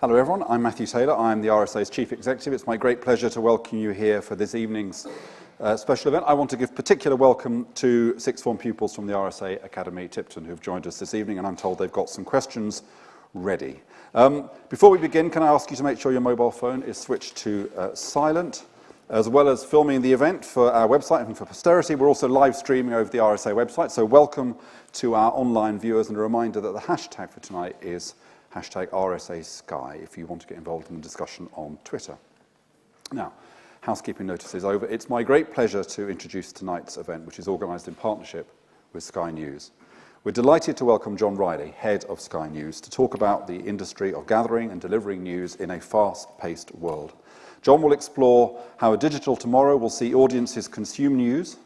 Hello everyone, I'm Matthew Taylor, I'm the RSA's Chief Executive. It's my great pleasure to welcome you here for this evening's special event. I want to give particular welcome to sixth form pupils from the RSA Academy Tipton who've joined us this evening, and I'm told they've got some questions ready. Before we begin, can I ask you to make sure your mobile phone is switched to silent? As well as filming the event for our website and for posterity, we're also live streaming over the RSA website, so welcome to our online viewers, and a reminder that the hashtag for tonight is hashtag RSA Sky if you want to get involved in the discussion on Twitter. Now, housekeeping notice is over. It's my great pleasure to introduce tonight's event, which is organised in partnership with Sky News. We're delighted to welcome John Ryley, head of Sky News, to talk about the industry of gathering and delivering news in a fast-paced world. John will explore how a digital tomorrow will see audiences consume news,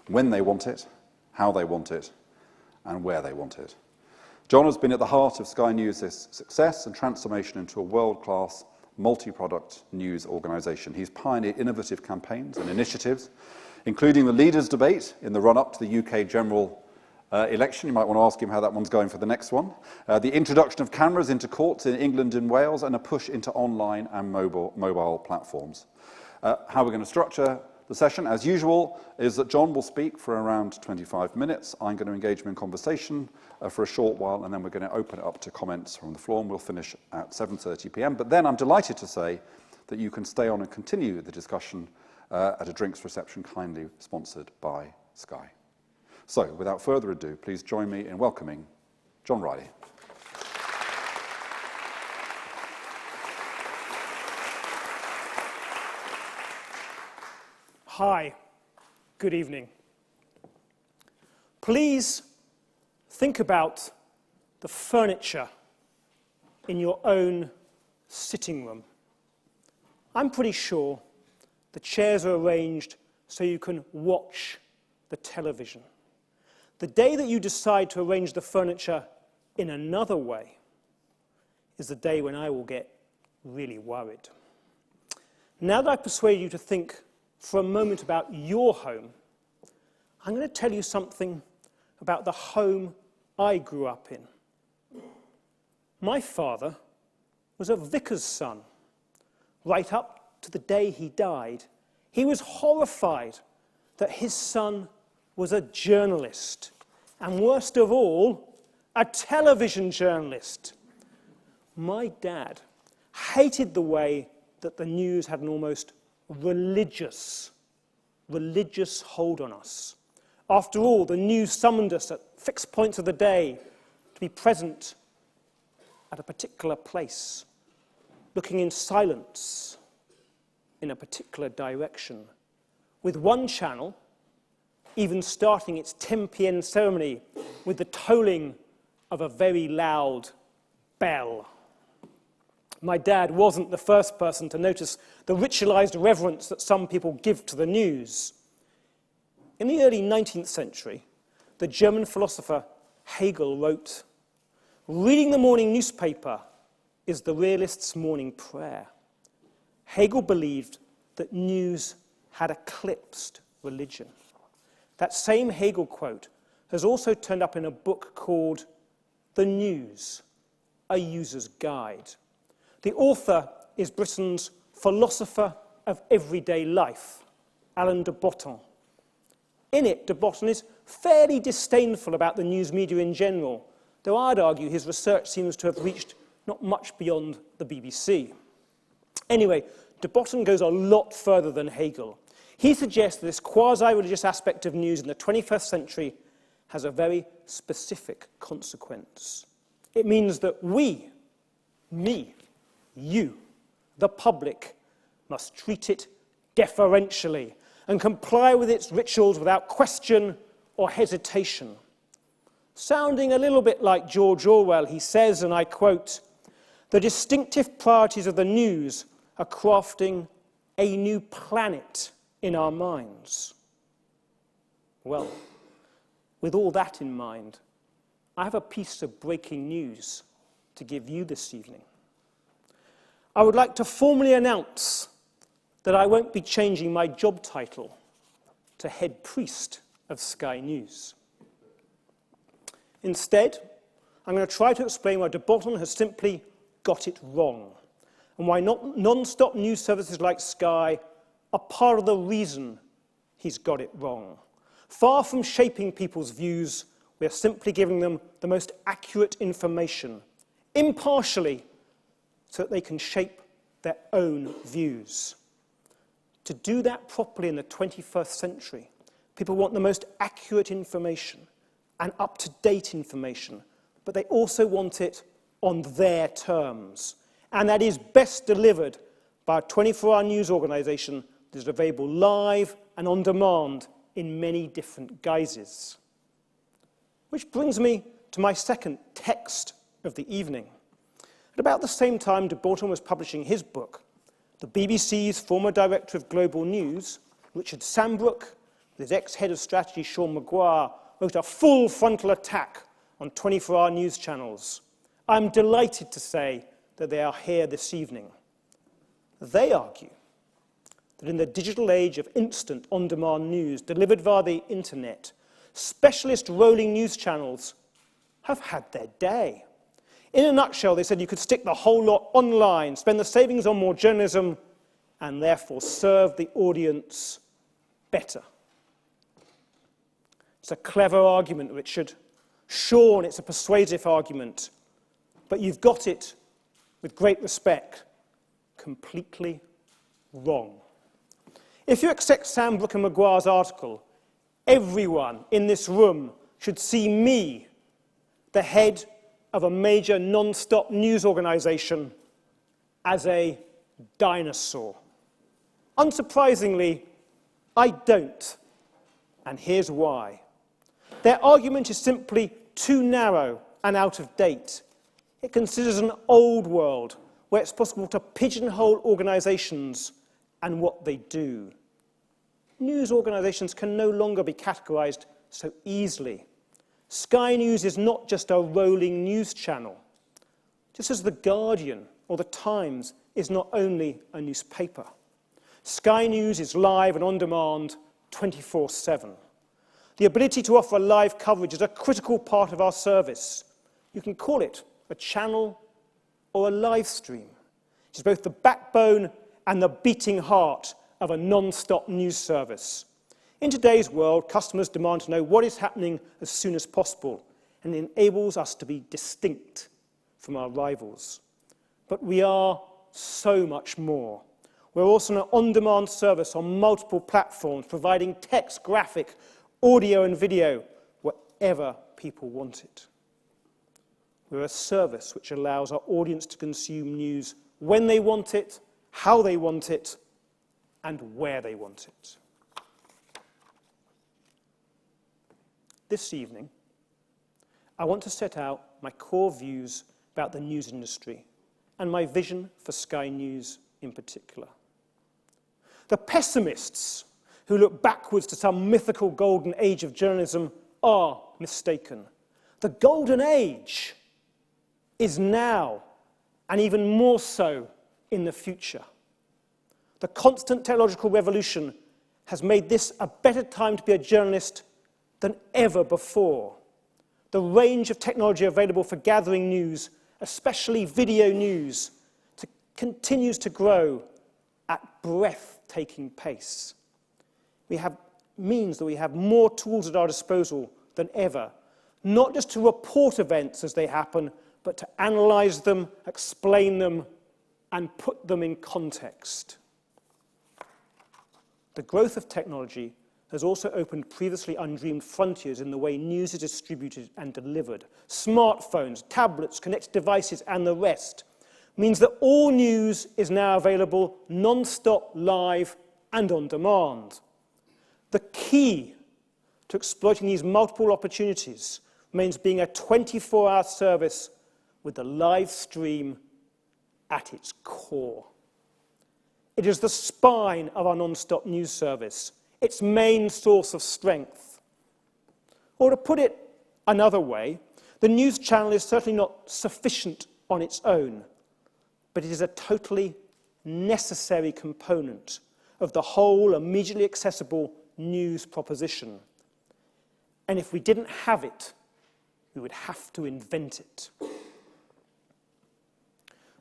when they want it, how they want it, and where they want it. John has been at the heart of Sky News' success and transformation into a world-class, multi-product news organisation. He's pioneered innovative campaigns and initiatives, including the Leaders' Debate in the run-up to the UK general election. You might want to ask him how that one's going for the next one. The introduction of cameras into courts in England and Wales, and a push into online and mobile platforms. How we're going to structure the session, as usual, is that John will speak for around 25 minutes. I'm going to engage him in conversation for a short while, and then we're going to open it up to comments from the floor, and we'll finish at 7:30 p.m. But then I'm delighted to say that you can stay on and continue the discussion at a drinks reception kindly sponsored by Sky. So, without further ado, please join me in welcoming John Ryley. Hi, good evening. Please think about the furniture in your own sitting room. I'm pretty sure the chairs are arranged so you can watch the television. The day that you decide to arrange the furniture in another way is the day when I will get really worried. Now that I've persuaded you to think for a moment about your home, I'm going to tell you something about the home I grew up in. My father was a vicar's son. Right up to the day he died, he was horrified that his son was a journalist, and worst of all, a television journalist. My dad hated the way that the news had an almost religious hold on us. After all, the news summoned us at fixed points of the day to be present at a particular place, looking in silence in a particular direction, with one channel even starting its 10 p.m. ceremony with the tolling of a very loud bell. My dad wasn't the first person to notice the ritualized reverence that some people give to the news. In the early 19th century, the German philosopher Hegel wrote, "Reading the morning newspaper is the realist's morning prayer." Hegel believed that news had eclipsed religion. That same Hegel quote has also turned up in a book called The News, A User's Guide. The author is Britain's philosopher of everyday life, Alain de Botton. In it, de Botton is fairly disdainful about the news media in general, though I'd argue his research seems to have reached not much beyond the BBC. Anyway, de Botton goes a lot further than Hegel. He suggests that this quasi-religious aspect of news in the 21st century has a very specific consequence. It means that we, me, you, the public, must treat it deferentially and comply with its rituals without question or hesitation. Sounding a little bit like George Orwell, he says, and I quote, "The distinctive priorities of the news are crafting a new planet in our minds." Well, with all that in mind, I have a piece of breaking news to give you this evening. I would like to formally announce that I won't be changing my job title to head priest of Sky News. Instead, I'm going to try to explain why de Botton has simply got it wrong. and why non-stop news services like Sky are part of the reason he's got it wrong. Far from shaping people's views, we are simply giving them the most accurate information, impartially, so that they can shape their own views. To do that properly in the 21st century, people want the most accurate information and up-to-date information, but they also want it on their terms. And that is best delivered by a 24-hour news organisation that is available live and on demand in many different guises. Which brings me to my second text of the evening. At about the same time de Botton was publishing his book, the BBC's former director of global news, Richard Sambrook, with his ex-head of strategy, Sean Maguire, wrote a full frontal attack on 24-hour news channels. I'm delighted to say that they are here this evening. They argue that in the digital age of instant on-demand news delivered via the internet, specialist rolling news channels have had their day. In a nutshell, they said you could stick the whole lot online, spend the savings on more journalism, and therefore serve the audience better. It's a clever argument, Richard. Sean, it's a persuasive argument. But you've got it, with great respect, completely wrong. If you accept Sambrook and Maguire's article, everyone in this room should see me, the head of a major non-stop news organisation, as a dinosaur. Unsurprisingly, I don't, and here's why. Their argument is simply too narrow and out of date. It considers an old world where it's possible to pigeonhole organisations and what they do. News organisations can no longer be categorised so easily. Sky News is not just a rolling news channel, just as The Guardian or The Times is not only a newspaper. Sky News is live and on demand 24/7. The ability to offer live coverage is a critical part of our service. You can call it a channel or a live stream. It is both the backbone and the beating heart of a non-stop news service. In today's world, customers demand to know what is happening as soon as possible, and it enables us to be distinct from our rivals. But we are so much more. We're also an on-demand service on multiple platforms, providing text, graphic, audio and video, wherever people want it. We're a service which allows our audience to consume news when they want it, how they want it, and where they want it. This evening, I want to set out my core views about the news industry and my vision for Sky News in particular. The pessimists who look backwards to some mythical golden age of journalism are mistaken. The golden age is now, and even more so in the future. The constant technological revolution has made this a better time to be a journalist than ever before. The range of technology available for gathering news, especially video news, continues to grow at breathtaking pace. Means that we have more tools at our disposal than ever, not just to report events as they happen, but to analyse them, explain them, and put them in context. The growth of technology has also opened previously undreamed frontiers in the way news is distributed and delivered. Smartphones, tablets, connected devices, and the rest means that all news is now available non-stop, live, and on demand. The key to exploiting these multiple opportunities remains being a 24-hour service with the live stream at its core. It is the spine of our non-stop news service, its main source of strength. Or to put it another way, the news channel is certainly not sufficient on its own, but it is a totally necessary component of the whole immediately accessible news proposition. And if we didn't have it, we would have to invent it.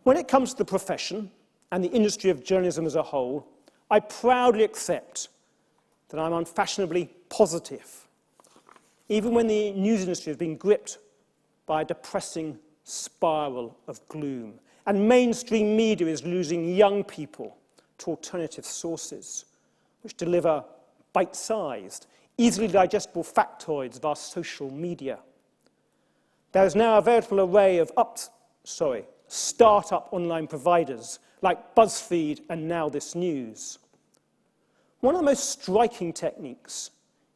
When it comes to the profession, and the industry of journalism as a whole, I proudly accept that I'm unfashionably positive, even when the news industry has been gripped by a depressing spiral of gloom, and mainstream media is losing young people to alternative sources, which deliver bite-sized, easily digestible factoids of our social media. There is now a veritable array of start-up online providers like BuzzFeed and Now This News. One of the most striking techniques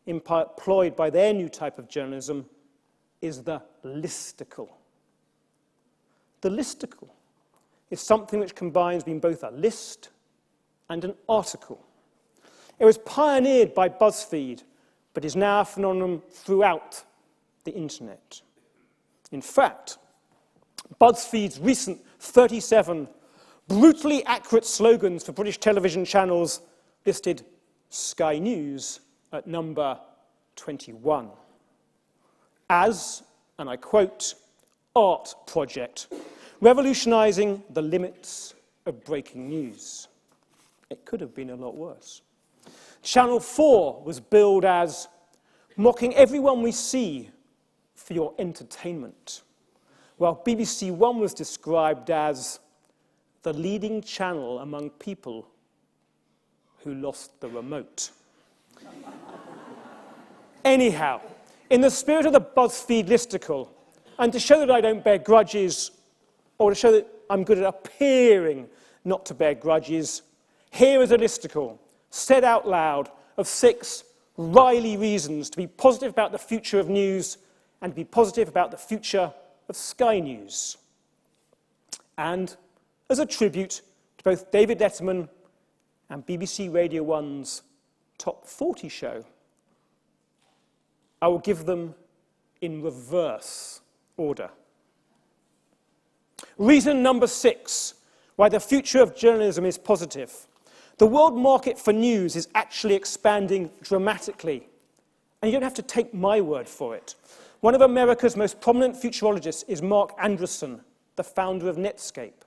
employed by their new type of journalism is the listicle. The listicle is something which combines being both a list and an article. It was pioneered by BuzzFeed, but is now a phenomenon throughout the internet. In fact, BuzzFeed's recent 37 brutally accurate slogans for British television channels listed Sky News at number 21 as, and I quote, art project, revolutionising the limits of breaking news. It could have been a lot worse. Channel 4 was billed as mocking everyone we see for your entertainment, while BBC One was described as the leading channel among people who lost the remote. Anyhow, in the spirit of the BuzzFeed listicle, and to show that I don't bear grudges, or to show that I'm good at appearing not to bear grudges, here is a listicle, said out loud, of 6 Ryley reasons to be positive about the future of news and to be positive about the future of Sky News. And as a tribute to both David Letterman and BBC Radio 1's Top 40 show, I will give them in reverse order. Reason number 6, why the future of journalism is positive. The world market for news is actually expanding dramatically. And you don't have to take my word for it. One of America's most prominent futurologists is Mark Andreessen, the founder of Netscape.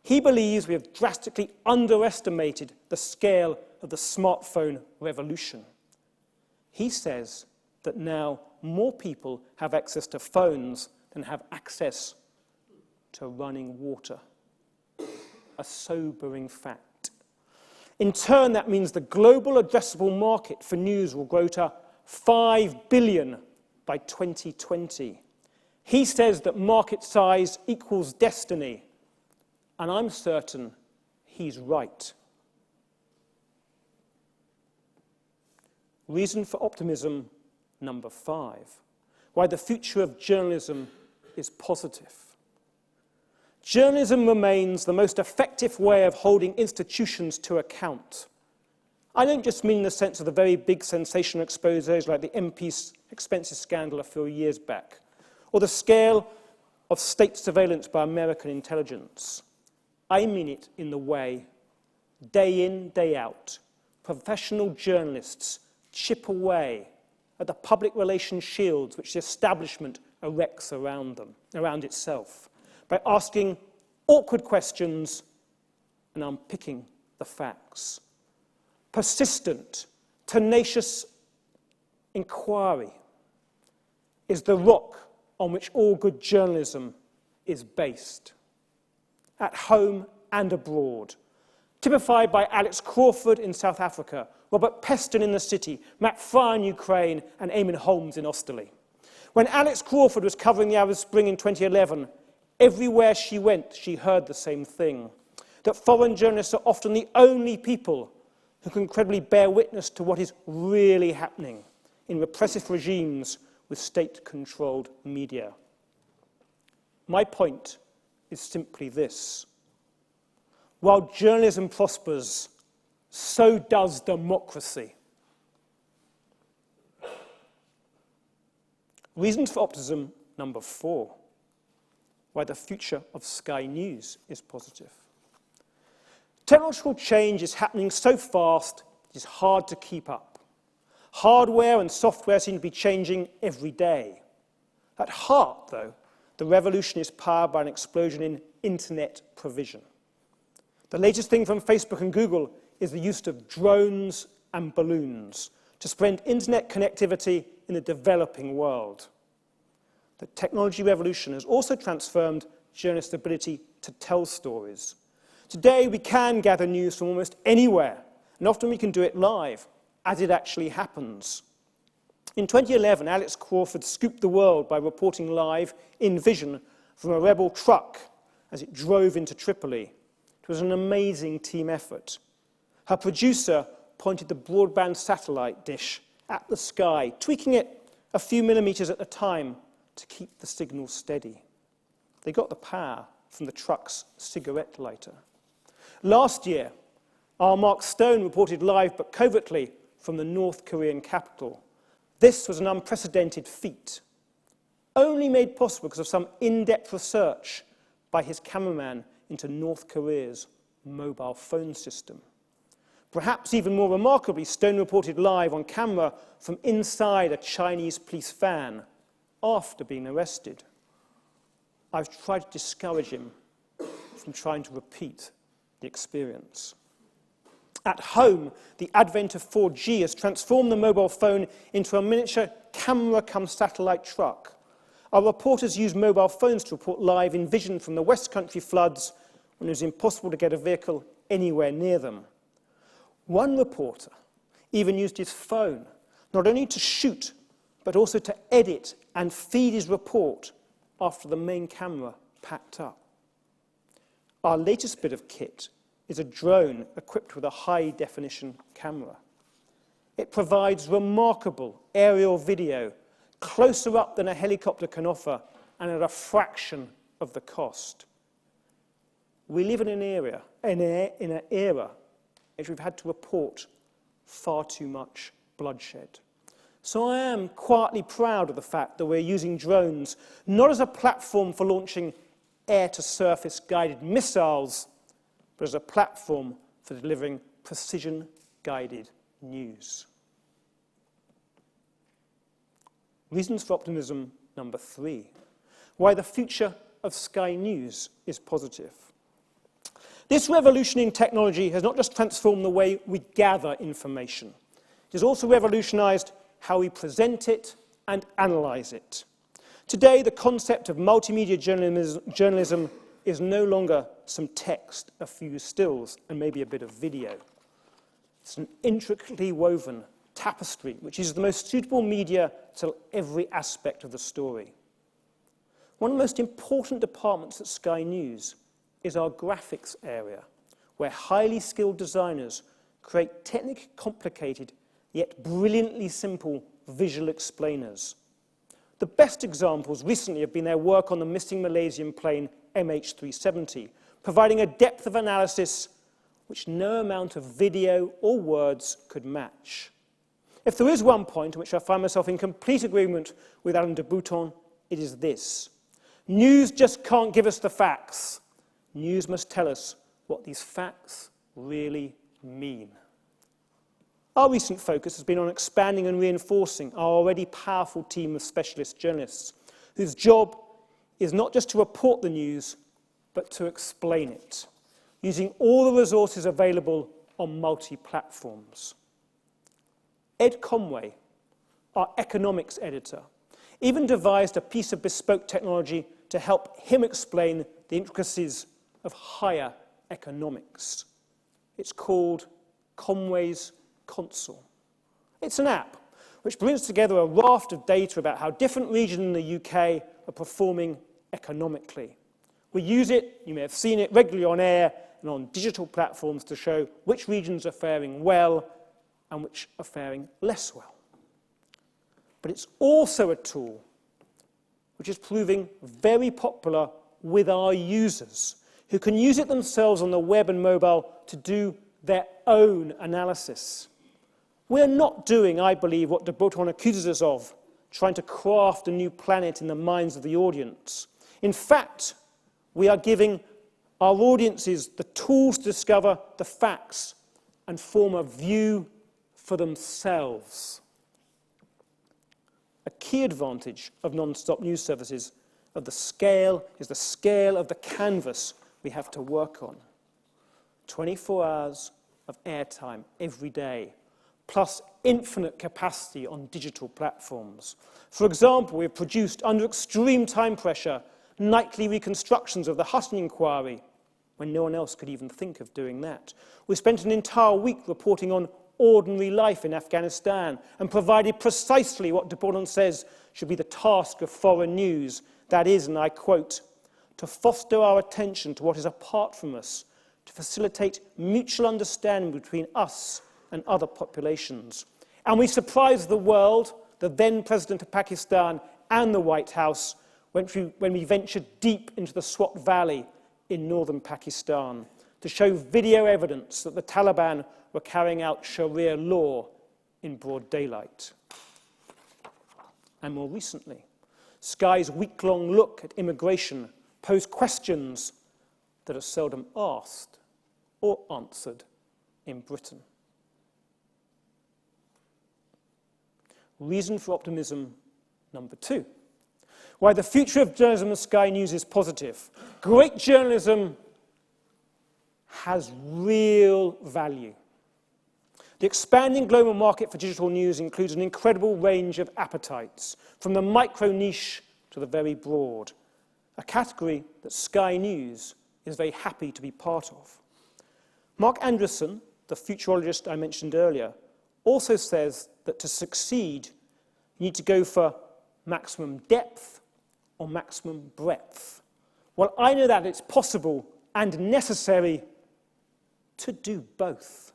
He believes we have drastically underestimated the scale of the smartphone revolution. He says that now more people have access to phones than have access to running water. A sobering fact. In turn, that means the global addressable market for news will grow to 5 billion by 2020. He says that market size equals destiny, and I'm certain he's right. Reason for optimism number 5, why the future of journalism is positive. Journalism remains the most effective way of holding institutions to account. I don't just mean in the sense of the very big sensational exposés like the MP's expenses scandal a few years back, or the scale of state surveillance by American intelligence. I mean it in the way, day in, day out, professional journalists chip away at the public relations shields which the establishment erects around itself, by asking awkward questions and unpicking the facts. Persistent, tenacious inquiry is the rock on which all good journalism is based, at home and abroad, typified by Alex Crawford in South Africa, Robert Peston in the City, Matt Fryer in Ukraine, and Eamon Holmes in Osterley. When Alex Crawford was covering the Arab Spring in 2011, everywhere she went, she heard the same thing, that foreign journalists are often the only people who can credibly bear witness to what is really happening in repressive regimes with state-controlled media. My point is simply this. While journalism prospers, so does democracy. Reasons for optimism number 4, why the future of Sky News is positive. Technological change is happening so fast, it is hard to keep up. Hardware and software seem to be changing every day. At heart, though, the revolution is powered by an explosion in internet provision. The latest thing from Facebook and Google is the use of drones and balloons to spread internet connectivity in the developing world. The technology revolution has also transformed journalists' ability to tell stories. Today, we can gather news from almost anywhere, and often we can do it live, as it actually happens. In 2011, Alex Crawford scooped the world by reporting live in vision from a rebel truck as it drove into Tripoli. It was an amazing team effort. Her producer pointed the broadband satellite dish at the sky, tweaking it a few millimeters at a time to keep the signal steady. They got the power from the truck's cigarette lighter. Last year, our Mark Stone reported live but covertly from the North Korean capital. This was an unprecedented feat, only made possible because of some in-depth research by his cameraman into North Korea's mobile phone system. Perhaps even more remarkably, Stone reported live on camera from inside a Chinese police van after being arrested. I've tried to discourage him from trying to repeat the experience. At home, the advent of 4G has transformed the mobile phone into a miniature camera-cum-satellite truck. Our reporters use mobile phones to report live in vision from the West Country floods when it was impossible to get a vehicle anywhere near them. One reporter even used his phone, not only to shoot, but also to edit and feed his report after the main camera packed up. Our latest bit of kit is a drone equipped with a high-definition camera. It provides remarkable aerial video, closer up than a helicopter can offer, and at a fraction of the cost. We live in an era in which we've had to report far too much bloodshed. So I am quietly proud of the fact that we're using drones not as a platform for launching air-to-surface guided missiles, but as a platform for delivering precision-guided news. Reasons for optimism number 3. Why the future of Sky News is positive. This revolution in technology has not just transformed the way we gather information. It has also revolutionized how we present it and analyze it. Today, the concept of multimedia journalism is no longer some text, a few stills, and maybe a bit of video. It's an intricately woven tapestry, which is the most suitable media to tell every aspect of the story. One of the most important departments at Sky News is our graphics area, where highly skilled designers create technically complicated yet brilliantly simple visual explainers. The best examples recently have been their work on the missing Malaysian plane MH370, providing a depth of analysis which no amount of video or words could match. If there is one point in which I find myself in complete agreement with Alain de Botton, it is this. News just can't give us the facts. News must tell us what these facts really mean. Our recent focus has been on expanding and reinforcing our already powerful team of specialist journalists, whose job is not just to report the news, but to explain it, using all the resources available on multi-platforms. Ed Conway, our economics editor, even devised a piece of bespoke technology to help him explain the intricacies of higher economics. It's called Conway's Console. It's an app which brings together a raft of data about how different regions in the UK are performing economically. We use it, you may have seen it regularly on air and on digital platforms to show which regions are faring well and which are faring less well. But it's also a tool which is proving very popular with our users, who can use it themselves on the web and mobile to do their own analysis. We're not doing, I believe, what de Botton accuses us of, trying to craft a new planet in the minds of the audience. In fact, we are giving our audiences the tools to discover the facts and form a view for themselves. A key advantage of non-stop news services is the scale of the canvas we have to work on. 24 hours of airtime every day, plus infinite capacity on digital platforms. For example, we have produced, under extreme time pressure, nightly reconstructions of the Hutton inquiry, when no one else could even think of doing that. We spent an entire week reporting on ordinary life in Afghanistan and provided precisely what de Bournon says should be the task of foreign news. That is, and I quote, to foster our attention to what is apart from us, to facilitate mutual understanding between us and other populations. And we surprised the world, the then President of Pakistan and the White House, when we ventured deep into the Swat Valley in northern Pakistan to show video evidence that the Taliban were carrying out Sharia law in broad daylight. And more recently, Sky's week-long look at immigration posed questions that are seldom asked or answered in Britain. Reason for optimism number 2. Why the future of journalism and Sky News is positive. Great journalism has real value. The expanding global market for digital news includes an incredible range of appetites, from the micro-niche to the very broad, a category that Sky News is very happy to be part of. Mark Anderson, the futurologist I mentioned earlier, also says that to succeed, you need to go for maximum depth or maximum breadth. Well, I know that it's possible and necessary to do both.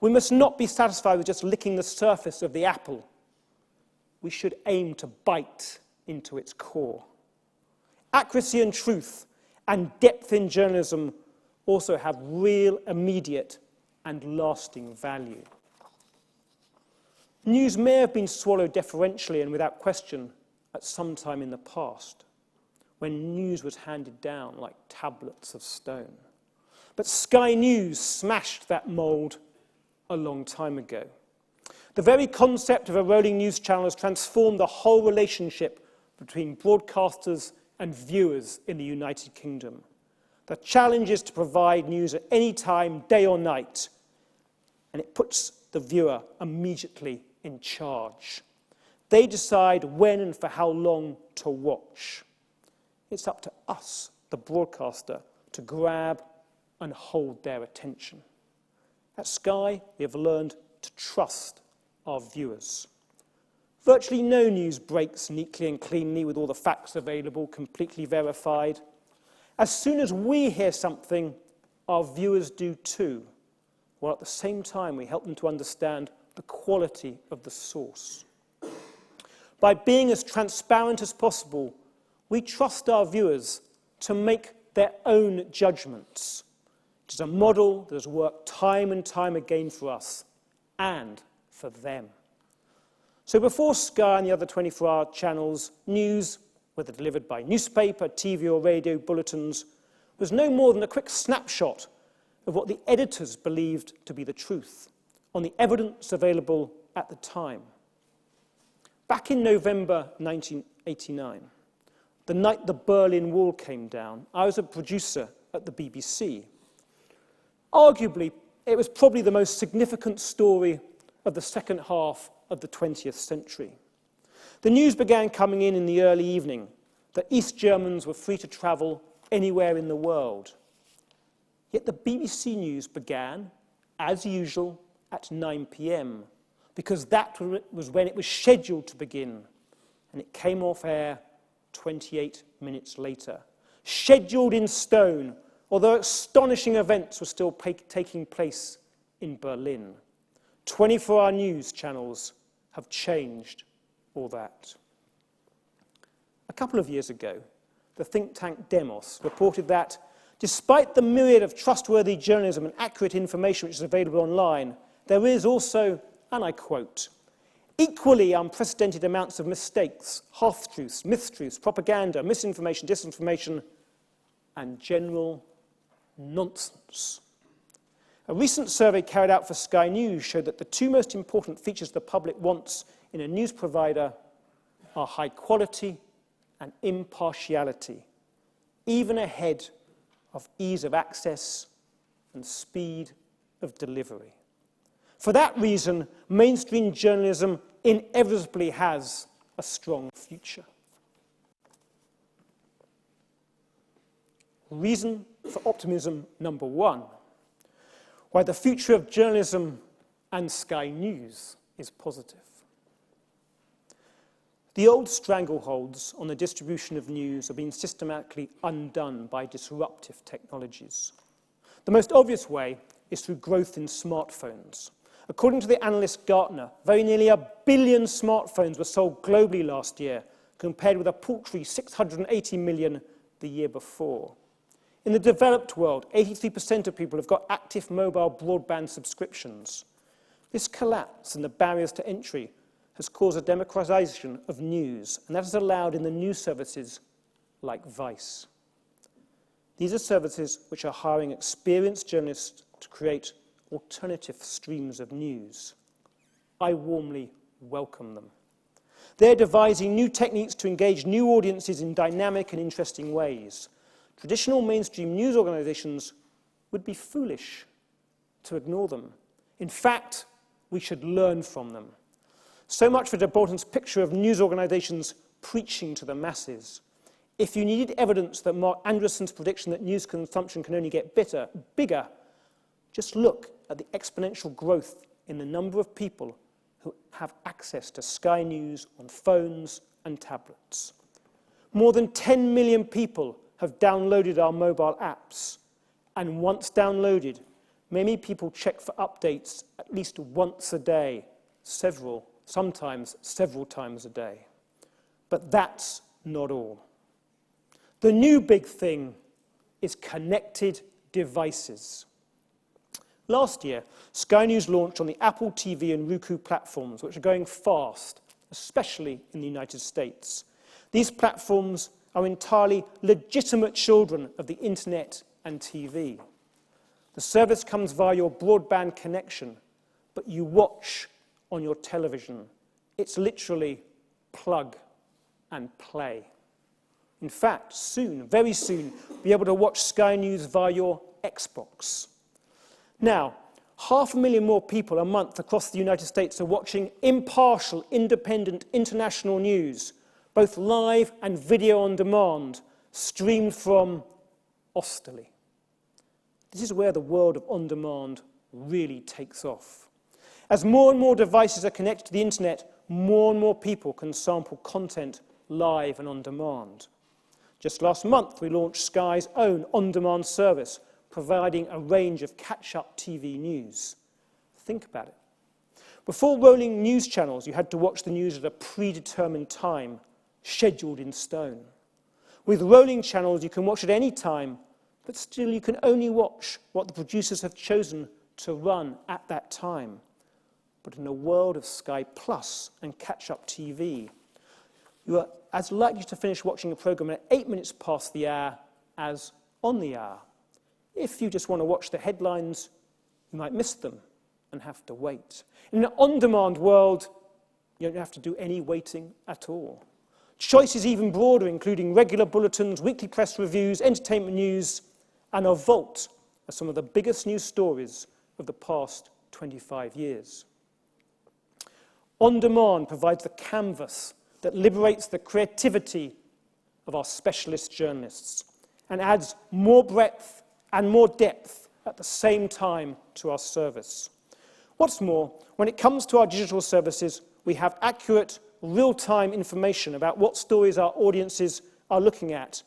We must not be satisfied with just licking the surface of the apple. We should aim to bite into its core. Accuracy and truth and depth in journalism also have real, immediate, and lasting value. News may have been swallowed deferentially and without question at some time in the past, when news was handed down like tablets of stone. But Sky News smashed that mould a long time ago. The very concept of a rolling news channel has transformed the whole relationship between broadcasters and viewers in the United Kingdom. The challenge is to provide news at any time, day or night, and it puts the viewer immediately in charge. They decide when and for how long to watch. It's up to us, the broadcaster, to grab and hold their attention. At Sky, we have learned to trust our viewers. Virtually no news breaks neatly and cleanly with all the facts available, completely verified. As soon as we hear something, our viewers do too, while at the same time we help them to understand the quality of the source. By being as transparent as possible, we trust our viewers to make their own judgments. It is a model that has worked time and time again for us and for them. So before Sky and the other 24-hour channels, news, whether delivered by newspaper, TV or radio bulletins, was no more than a quick snapshot of what the editors believed to be the truth, on the evidence available at the time. Back in November 1989, the night the Berlin Wall came down, I was a producer at the BBC. Arguably, it was probably the most significant story of the second half of the 20th century. The news began coming in the early evening that East Germans were free to travel anywhere in the world. Yet the BBC News began, as usual, at 9 p.m, because that was when it was scheduled to begin, and it came off air 28 minutes later. Scheduled in stone, although astonishing events were still taking place in Berlin. 24-hour news channels have changed all that. A couple of years ago, the think tank Demos reported that despite the myriad of trustworthy journalism and accurate information which is available online, there is also, and I quote, equally unprecedented amounts of mistakes, half-truths, mistruths, propaganda, misinformation, disinformation, and general nonsense. A recent survey carried out for Sky News showed that the two most important features the public wants in a news provider are high quality and impartiality, even ahead of ease of access and speed of delivery. For that reason, mainstream journalism inevitably has a strong future. Reason for optimism number one, why the future of journalism and Sky News is positive. The old strangleholds on the distribution of news have been systematically undone by disruptive technologies. The most obvious way is through growth in smartphones. According to the analyst Gartner, very nearly 1 billion smartphones were sold globally last year, compared with a paltry 680 million the year before. In the developed world, 83% of people have got active mobile broadband subscriptions. This collapse in the barriers to entry has caused a democratization of news, and that has allowed in the news services like Vice. These are services which are hiring experienced journalists to create alternative streams of news. I warmly welcome them. They're devising new techniques to engage new audiences in dynamic and interesting ways. Traditional mainstream news organizations would be foolish to ignore them. In fact, we should learn from them. So much for de Botton's picture of news organizations preaching to the masses. If you needed evidence that Mark Andreessen's prediction that news consumption can only get bigger, just look at the exponential growth in the number of people who have access to Sky News on phones and tablets. More than 10 million people have downloaded our mobile apps, and once downloaded, many people check for updates at least once a day, sometimes several times a day. But that's not all. The new big thing is connected devices. Last year, Sky News launched on the Apple TV and Roku platforms, which are going fast, especially in the United States. These platforms are entirely legitimate children of the internet and TV. The service comes via your broadband connection, but you watch on your television. It's literally plug and play. In fact, soon, very soon, you'll be able to watch Sky News via your Xbox. Now, 500,000 more people a month across the United States are watching impartial, independent, international news, both live and video on demand, streamed from Austerley. This is where the world of on-demand really takes off. As more and more devices are connected to the internet, more and more people can sample content live and on demand. Just last month, we launched Sky's own on-demand service, providing a range of catch-up TV news. Think about it. Before rolling news channels, you had to watch the news at a predetermined time, scheduled in stone. With rolling channels, you can watch at any time, but still you can only watch what the producers have chosen to run at that time. But in a world of Sky Plus and catch-up TV, you are as likely to finish watching a program at 8 minutes past the hour as on the hour. If you just want to watch the headlines, you might miss them and have to wait. In an on-demand world, you don't have to do any waiting at all. Choice is even broader, including regular bulletins, weekly press reviews, entertainment news, and a vault of some of the biggest news stories of the past 25 years. On Demand provides the canvas that liberates the creativity of our specialist journalists and adds more breadth and more depth at the same time to our service. What's more, when it comes to our digital services, we have accurate, real-time information about what stories our audiences are looking at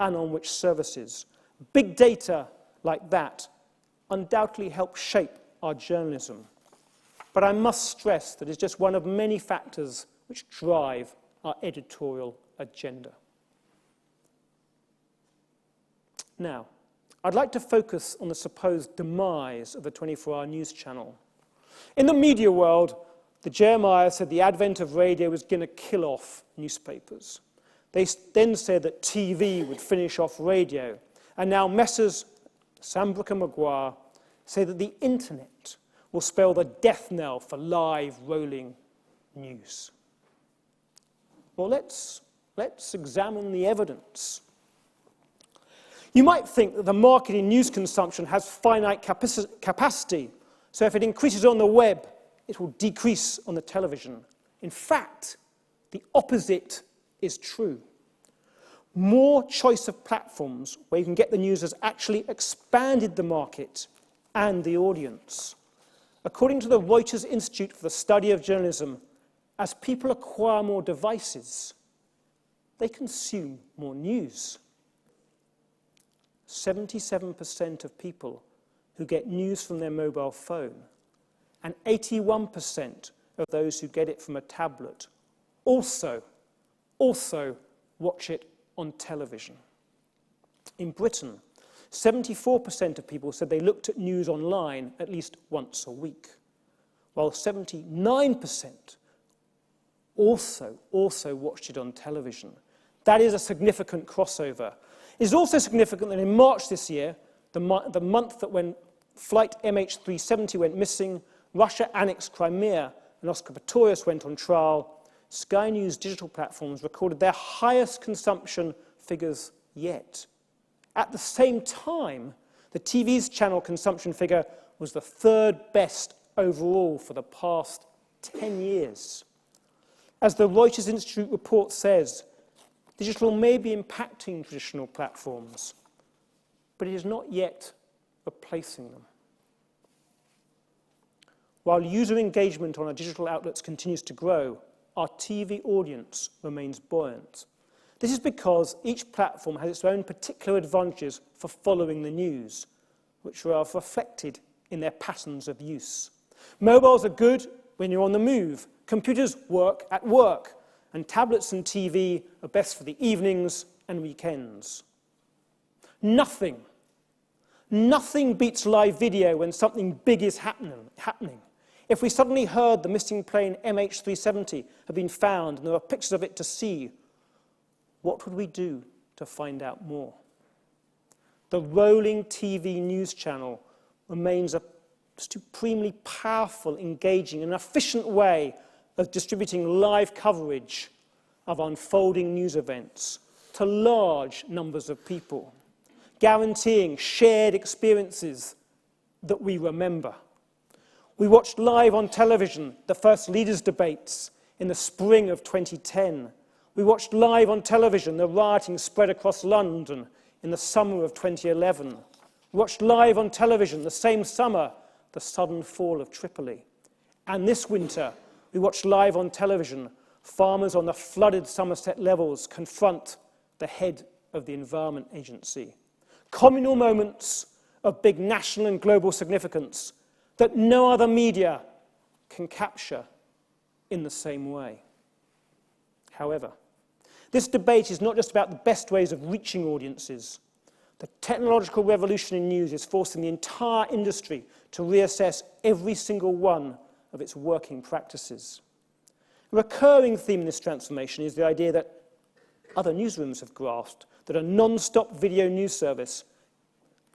and on which services. Big data like that undoubtedly help shape our journalism. But I must stress that it's just one of many factors which drive our editorial agenda. Now, I'd like to focus on the supposed demise of the 24-hour news channel. In the media world, the Jeremiah said the advent of radio was going to kill off newspapers. They then said that TV would finish off radio. And now Messrs. Sambrook and Maguire say that the internet will spell the death knell for live, rolling news. Well, let's examine the evidence. You might think that the market in news consumption has finite capacity, so if it increases on the web, it will decrease on the television. In fact, the opposite is true. More choice of platforms where you can get the news has actually expanded the market and the audience. According to the Reuters Institute for the Study of Journalism, as people acquire more devices, they consume more news. 77% of people who get news from their mobile phone and 81% of those who get it from a tablet also watch it on television. In Britain, 74% of people said they looked at news online at least once a week, while 79% also watched it on television. That is a significant crossover. It is also significant that in March this year, the month that when flight MH370 went missing, Russia annexed Crimea, and Oscar Pistorius went on trial, Sky News digital platforms recorded their highest consumption figures yet. At the same time, the TV's channel consumption figure was the third best overall for the past 10 years. As the Reuters Institute report says, digital may be impacting traditional platforms, but it is not yet replacing them. While user engagement on our digital outlets continues to grow, our TV audience remains buoyant. This is because each platform has its own particular advantages for following the news, which are reflected in their patterns of use. Mobiles are good when you're on the move. Computers work at work, and tablets and TV are best for the evenings and weekends. Nothing beats live video when something big is happening. If we suddenly heard the missing plane MH370 had been found and there were pictures of it to see, what would we do to find out more? The rolling TV news channel remains a supremely powerful, engaging, and efficient way of distributing live coverage of unfolding news events to large numbers of people, guaranteeing shared experiences that we remember. We watched live on television the first leaders' debates in the spring of 2010. We watched live on television the rioting spread across London in the summer of 2011. We watched live on television the same summer the sudden fall of Tripoli. And this winter, we watched live on television farmers on the flooded Somerset levels confront the head of the Environment Agency. Communal moments of big national and global significance that no other media can capture in the same way. However, this debate is not just about the best ways of reaching audiences. The technological revolution in news is forcing the entire industry to reassess every single one of its working practices. A recurring theme in this transformation is the idea that other newsrooms have grasped that a non-stop video news service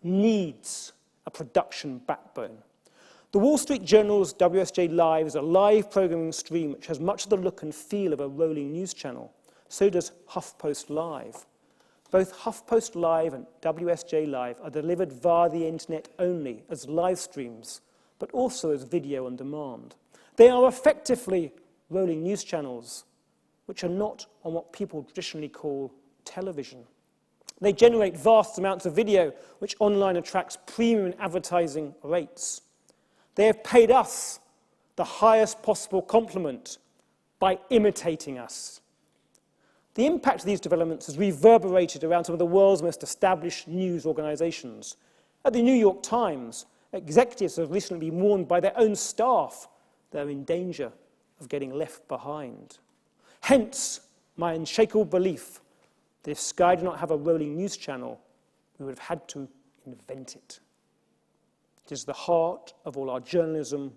needs a production backbone. The Wall Street Journal's WSJ Live is a live programming stream which has much of the look and feel of a rolling news channel. So does HuffPost Live. Both HuffPost Live and WSJ Live are delivered via the internet only as live streams, but also as video on demand. They are effectively rolling news channels, which are not on what people traditionally call television. They generate vast amounts of video, which online attracts premium advertising rates. They have paid us the highest possible compliment by imitating us. The impact of these developments has reverberated around some of the world's most established news organizations. At the New York Times, executives have recently been warned by their own staff they're in danger of getting left behind. Hence, my unshakable belief that if Sky did not have a rolling news channel, we would have had to invent it. It is the heart of all our journalism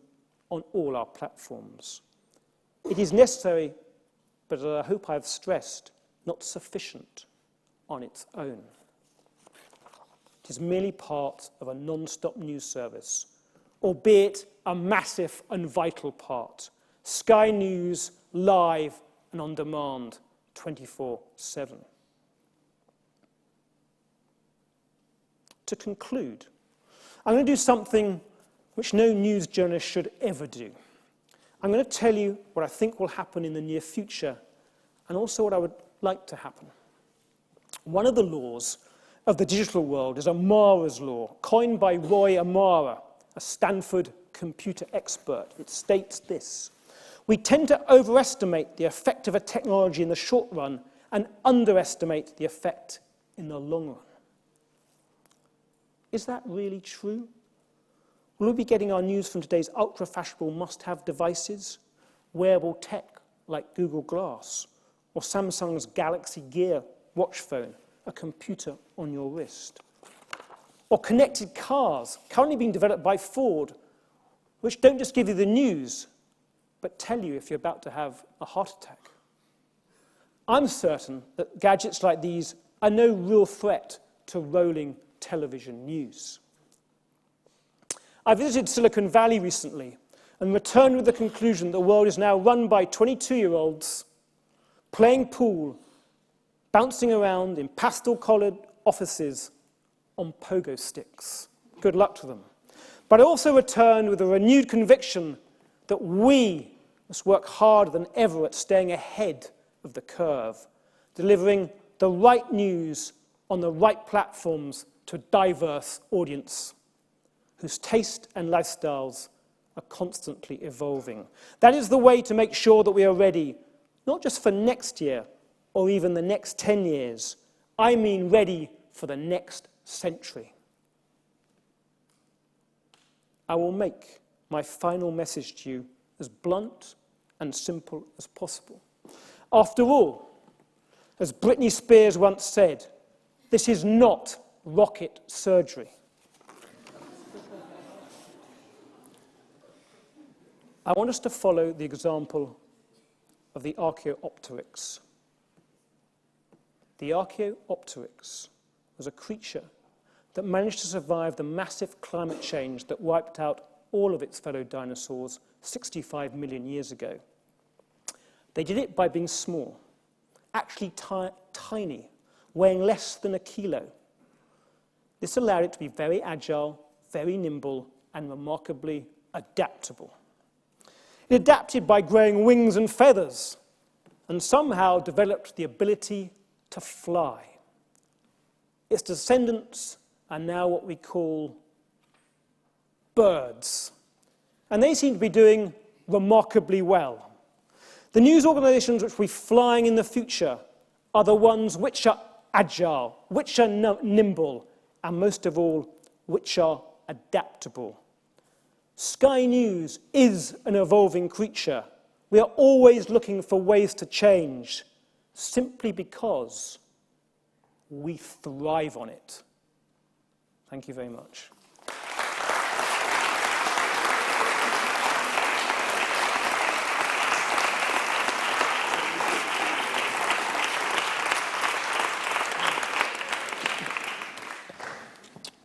on all our platforms. It is necessary, but as I hope I have stressed, not sufficient on its own. It is merely part of a non-stop news service, albeit a massive and vital part. Sky News, live and on demand, 24/7. to conclude, I'm going to do something which no news journalist should ever do. I'm going to tell you what I think will happen in the near future and also what I would like to happen. One of the laws of the digital world is Amara's law, coined by Roy Amara, a Stanford computer expert. It states this: we tend to overestimate the effect of a technology in the short run and underestimate the effect in the long run. Is that really true? Will we be getting our news from today's ultra-fashionable must-have devices, wearable tech like Google Glass, or Samsung's Galaxy Gear watch phone, a computer on your wrist? Or connected cars, currently being developed by Ford, which don't just give you the news, but tell you if you're about to have a heart attack? I'm certain that gadgets like these are no real threat to rolling television news. I visited Silicon Valley recently and returned with the conclusion that the world is now run by 22-year-olds playing pool, bouncing around in pastel-coloured offices on pogo sticks. Good luck to them. But I also returned with a renewed conviction that we must work harder than ever at staying ahead of the curve, delivering the right news on the right platforms to a diverse audience whose taste and lifestyles are constantly evolving. That is the way to make sure that we are ready, not just for next year or even the next 10 years. I mean ready for the next century. I will make my final message to you as blunt and simple as possible. After all, as Britney Spears once said, this is not rocket surgery. I want us to follow the example of the Archaeopteryx. The Archaeopteryx was a creature that managed to survive the massive climate change that wiped out all of its fellow dinosaurs 65 million years ago. They did it by being small, actually tiny, weighing less than a kilo. This allowed it to be very agile, very nimble, and remarkably adaptable. It adapted by growing wings and feathers, and somehow developed the ability to fly. Its descendants are now what we call birds, and they seem to be doing remarkably well. The news organizations which will be flying in the future are the ones which are agile, which are nimble, and most of all, which are adaptable. Sky News is an evolving creature. We are always looking for ways to change, simply because we thrive on it. Thank you very much.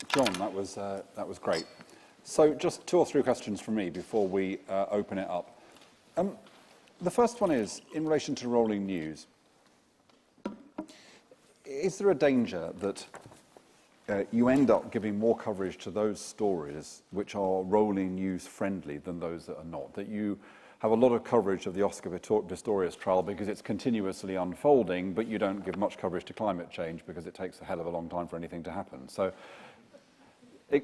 John, that was great. So just 2 or 3 questions from me before we open it up. The first one is, in relation to rolling news, is there a danger that you end up giving more coverage to those stories which are rolling news friendly than those that are not? That you have a lot of coverage of the Oscar Pistorius trial because it's continuously unfolding, but you don't give much coverage to climate change because it takes a hell of a long time for anything to happen. So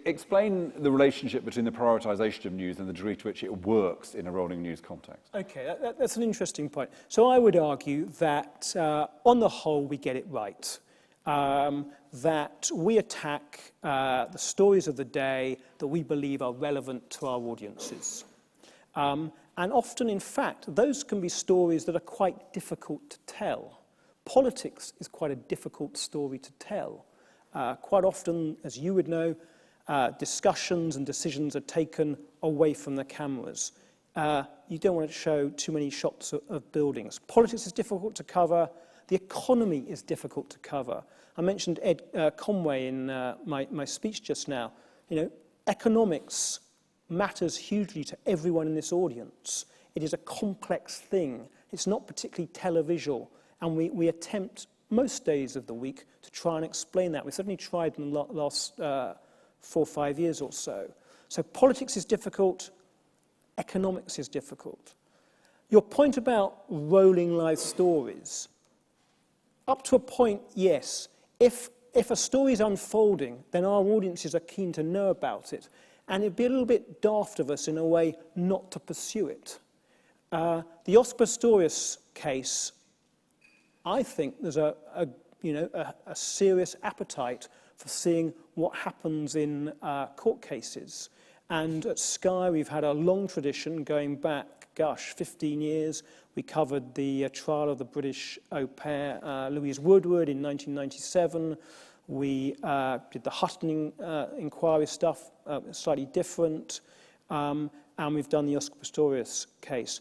explain the relationship between the prioritisation of news and the degree to which it works in a rolling news context. Okay, that's an interesting point. So I would argue that, on the whole, we get it right. That we attack the stories of the day that we believe are relevant to our audiences. And often, in fact, those can be stories that are quite difficult to tell. Politics is quite a difficult story to tell. Quite often, as you would know, discussions and decisions are taken away from the cameras. You don't want to show too many shots of buildings. Politics is difficult to cover. The economy is difficult to cover. I mentioned Ed Conway in my speech just now. You know, economics matters hugely to everyone in this audience. It is a complex thing. It's not particularly televisual, and we attempt most days of the week to try and explain that. We've certainly tried in the last 4 or 5 years or so. So politics is difficult, economics is difficult. Your point about rolling live stories, up to a point, yes. If a story is unfolding, then our audiences are keen to know about it. And it'd be a little bit daft of us, in a way, not to pursue it. The Oscar Pistorius case, I think there's a serious appetite for seeing what happens in court cases. And at Sky, we've had a long tradition going back, 15 years. We covered the trial of the British au pair Louise Woodward in 1997. We did the Hutton inquiry stuff, slightly different. And we've done the Oscar Pistorius case.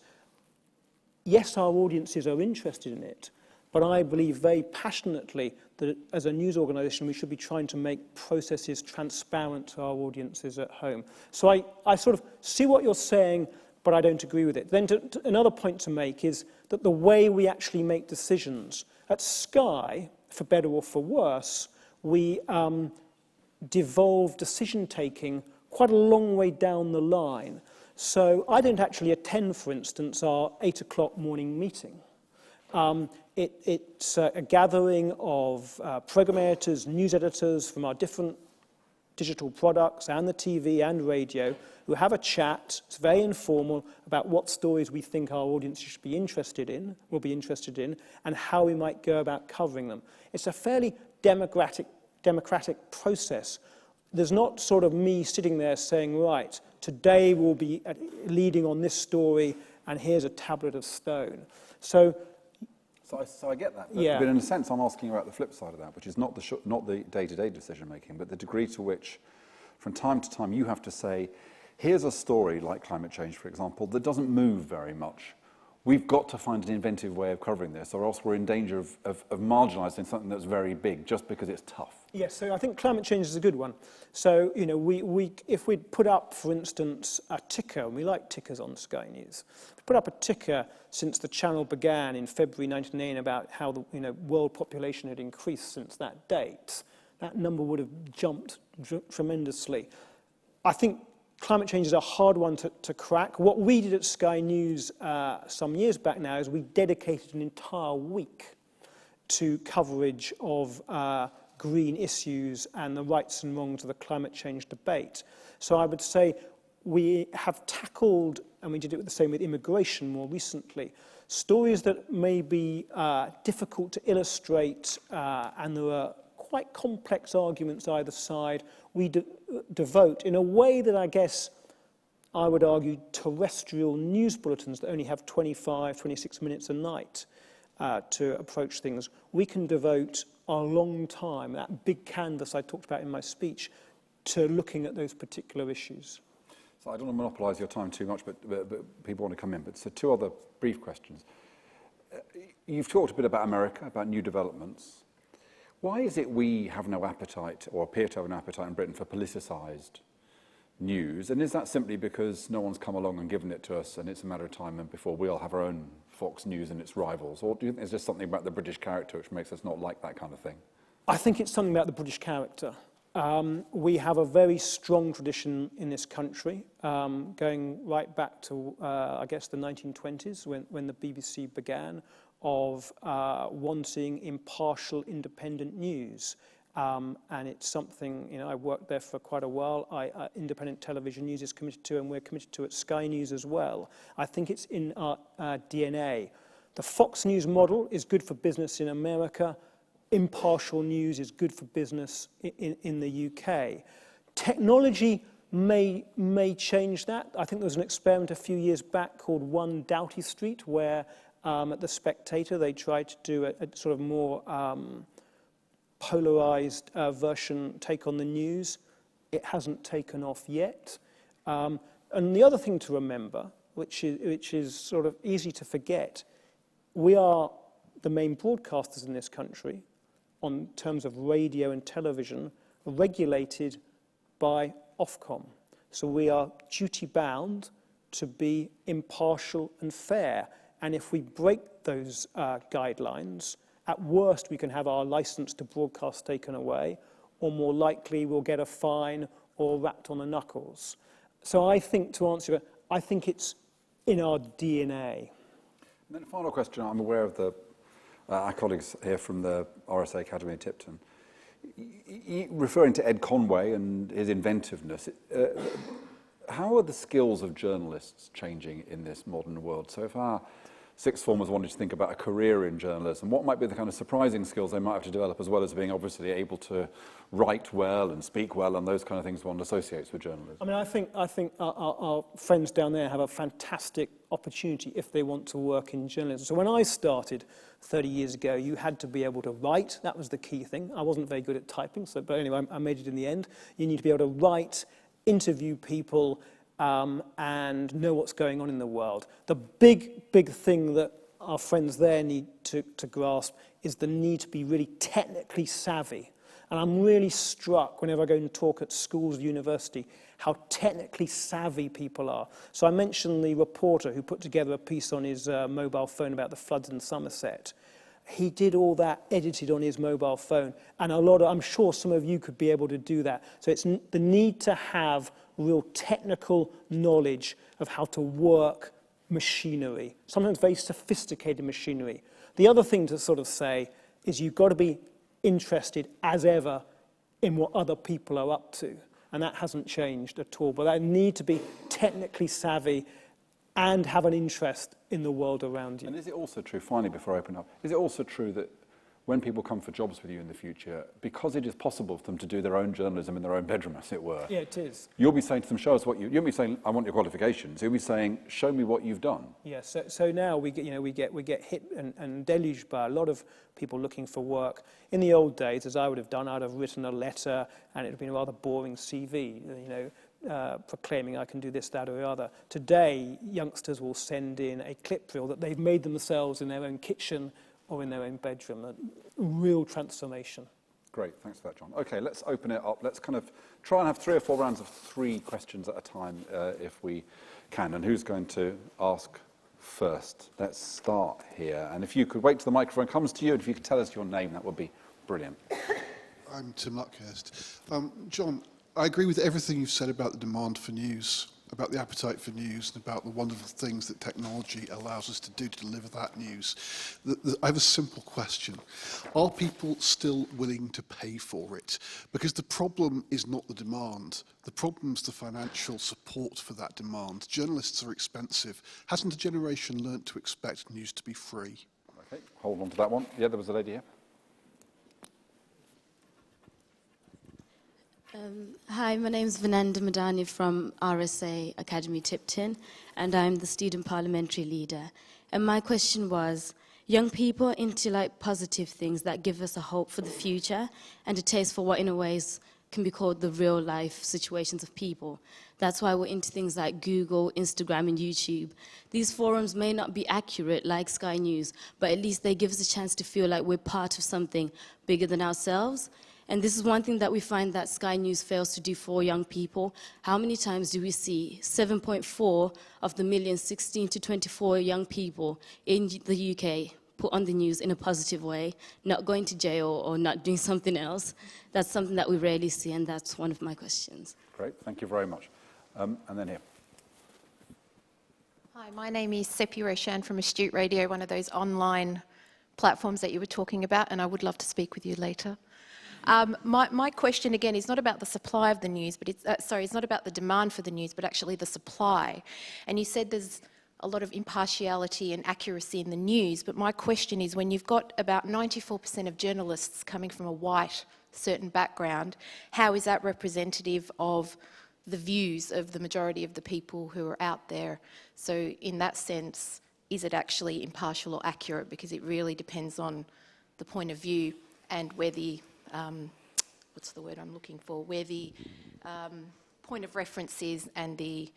Yes, our audiences are interested in it, but I believe very passionately that as a news organisation, we should be trying to make processes transparent to our audiences at home. So I sort of see what you're saying, but I don't agree with it. Then another point to make is that the way we actually make decisions, at Sky, for better or for worse, we devolve decision-taking quite a long way down the line. So I don't actually attend, for instance, our 8 o'clock morning meeting. It's a gathering of programme editors, news editors from our different digital products and the TV and radio who have a chat. It's very informal about what stories we think our audience should be interested in, will be interested in, and how we might go about covering them. It's a fairly democratic process. There's not sort of me sitting there saying, right, today we'll be leading on this story and here's a tablet of stone. So I get that, yeah. But in a sense I'm asking about the flip side of that, which is not the day-to-day decision-making, but the degree to which from time to time you have to say, here's a story like climate change, for example, that doesn't move very much. We've got to find an inventive way of covering this, or else we're in danger of marginalising something that's very big just because it's tough. Yes, so I think climate change is a good one. So, you know, if we'd put up, for instance, a ticker, and we like tickers on Sky News, we put up a ticker since the channel began in February 1989 about how the world population had increased since that date, that number would have jumped tremendously. I think climate change is a hard one to crack. What we did at Sky News some years back now is we dedicated an entire week to coverage of green issues and the rights and wrongs of the climate change debate. So I would say we have tackled, and we did it the same with immigration more recently, stories that may be difficult to illustrate, and there are quite complex arguments either side. We devote, in a way that I guess I would argue terrestrial news bulletins that only have 25, 26 minutes a night to approach things, we can devote a long time, that big canvas I talked about in my speech, to looking at those particular issues. So I don't want to monopolise your time too much, but people want to come in. But so 2 other brief questions. You've talked a bit about America, about new developments. Why is it we have no appetite, or appear to have no appetite in Britain, for politicised news? And is that simply because no one's come along and given it to us, and it's a matter of time and before we'll have our own Fox News and its rivals? Or do you think there's just something about the British character which makes us not like that kind of thing? I think it's something about the British character. We have a very strong tradition in this country, going right back to, I guess, the 1920s, when the BBC began, of wanting impartial, independent news. And it's something, I worked there for quite a while. Independent television news is committed to, and we're committed to at Sky News as well. I think it's in our DNA. The Fox News model is good for business in America. Impartial news is good for business in the UK. Technology may change that. I think there was an experiment a few years back called One Doughty Street, where at The Spectator they tried to do a sort of more polarised version, take on the news. It hasn't taken off yet. And the other thing to remember, which is sort of easy to forget, we are the main broadcasters in this country on terms of radio and television, regulated by Ofcom. So we are duty-bound to be impartial and fair. And if we break those guidelines At worst, we can have our license to broadcast taken away, or more likely we'll get a fine or wrapped on the knuckles. So I think, to answer it, I think it's in our DNA. And then a final question. I'm aware of our colleagues here from the RSA Academy in Tipton. Referring to Ed Conway and his inventiveness, how are the skills of journalists changing in this modern world? So if our sixth formers wanted to think about a career in journalism, what might be the kind of surprising skills they might have to develop, as well as being obviously able to write well and speak well and those kind of things one associates with journalism? I mean, I think our friends down there have a fantastic opportunity if they want to work in journalism. So when I started 30 years ago, you had to be able to write. That was the key thing. I wasn't very good at typing, but anyway, I made it in the end. You need to be able to write, interview people, and know what's going on in the world. The big thing that our friends there need to grasp is the need to be really technically savvy. And I'm really struck whenever I go and talk at schools, university, how technically savvy people are. So I mentioned the reporter who put together a piece on his mobile phone about the floods in Somerset. He did all that edited on his mobile phone. And I'm sure some of you could be able to do that. So it's the need to have real technical knowledge of how to work machinery, sometimes very sophisticated machinery. The other thing to sort of say is you've got to be interested as ever in what other people are up to. And that hasn't changed at all. But I need to be technically savvy and have an interest in the world around you. And is it also true, finally, before I open up, is it also true that when people come for jobs with you in the future, because it is possible for them to do their own journalism in their own bedroom, as it were? Yeah, it is. You'll be saying to them, show us what you... You'll be saying, I want your qualifications. You'll be saying, show me what you've done. Yeah, so now we get hit and deluged by a lot of people looking for work. In the old days, as I would have done, I'd have written a letter and it would have been a rather boring CV, proclaiming I can do this, that, or the other. Today, youngsters will send in a clip reel that they've made themselves in their own kitchen or in their own bedroom. A real transformation. Great, thanks for that, John. Okay, let's open it up. Let's kind of try and have 3 or 4 rounds of 3 questions at a time, if we can. And who's going to ask first? Let's start here. And if you could wait till the microphone comes to you, and if you could tell us your name, that would be brilliant. I'm Tim Luckhurst. John, I agree with everything you've said about the demand for news, about the appetite for news, and about the wonderful things that technology allows us to do to deliver that news. I have a simple question. Are people still willing to pay for it? Because the problem is not the demand. The problem is the financial support for that demand. Journalists are expensive. Hasn't a generation learnt to expect news to be free? Okay, hold on to that one. Yeah, there was a lady here. Hi, my name is Vinanda Madani from RSA Academy Tipton, and I'm the student parliamentary leader. And my question was, young people into positive things that give us a hope for the future and a taste for what in a ways can be called the real life situations of people. That's why we're into things like Google, Instagram, and YouTube. These forums may not be accurate like Sky News, but at least they give us a chance to feel like we're part of something bigger than ourselves. And this is one thing that we find that Sky News fails to do for young people. How many times do we see 7.4 of the million 16 to 24 young people in the UK put on the news in a positive way, not going to jail or not doing something else? That's something that we rarely see, and that's one of my questions. Great, thank you very much. And then here. Hi, my name is Seppi Roshan from Astute Radio, one of those online platforms that you were talking about, and I would love to speak with you later. My question again is not about the supply of the news, but it's not about the demand for the news, but actually the supply. And you said there's a lot of impartiality and accuracy in the news, but my question is, when you've got about 94% of journalists coming from a white certain background, how is that representative of the views of the majority of the people who are out there? So in that sense, is it actually impartial or accurate? Because it really depends on the point of view and where the what's the word I'm looking for? Where the point of reference is, and the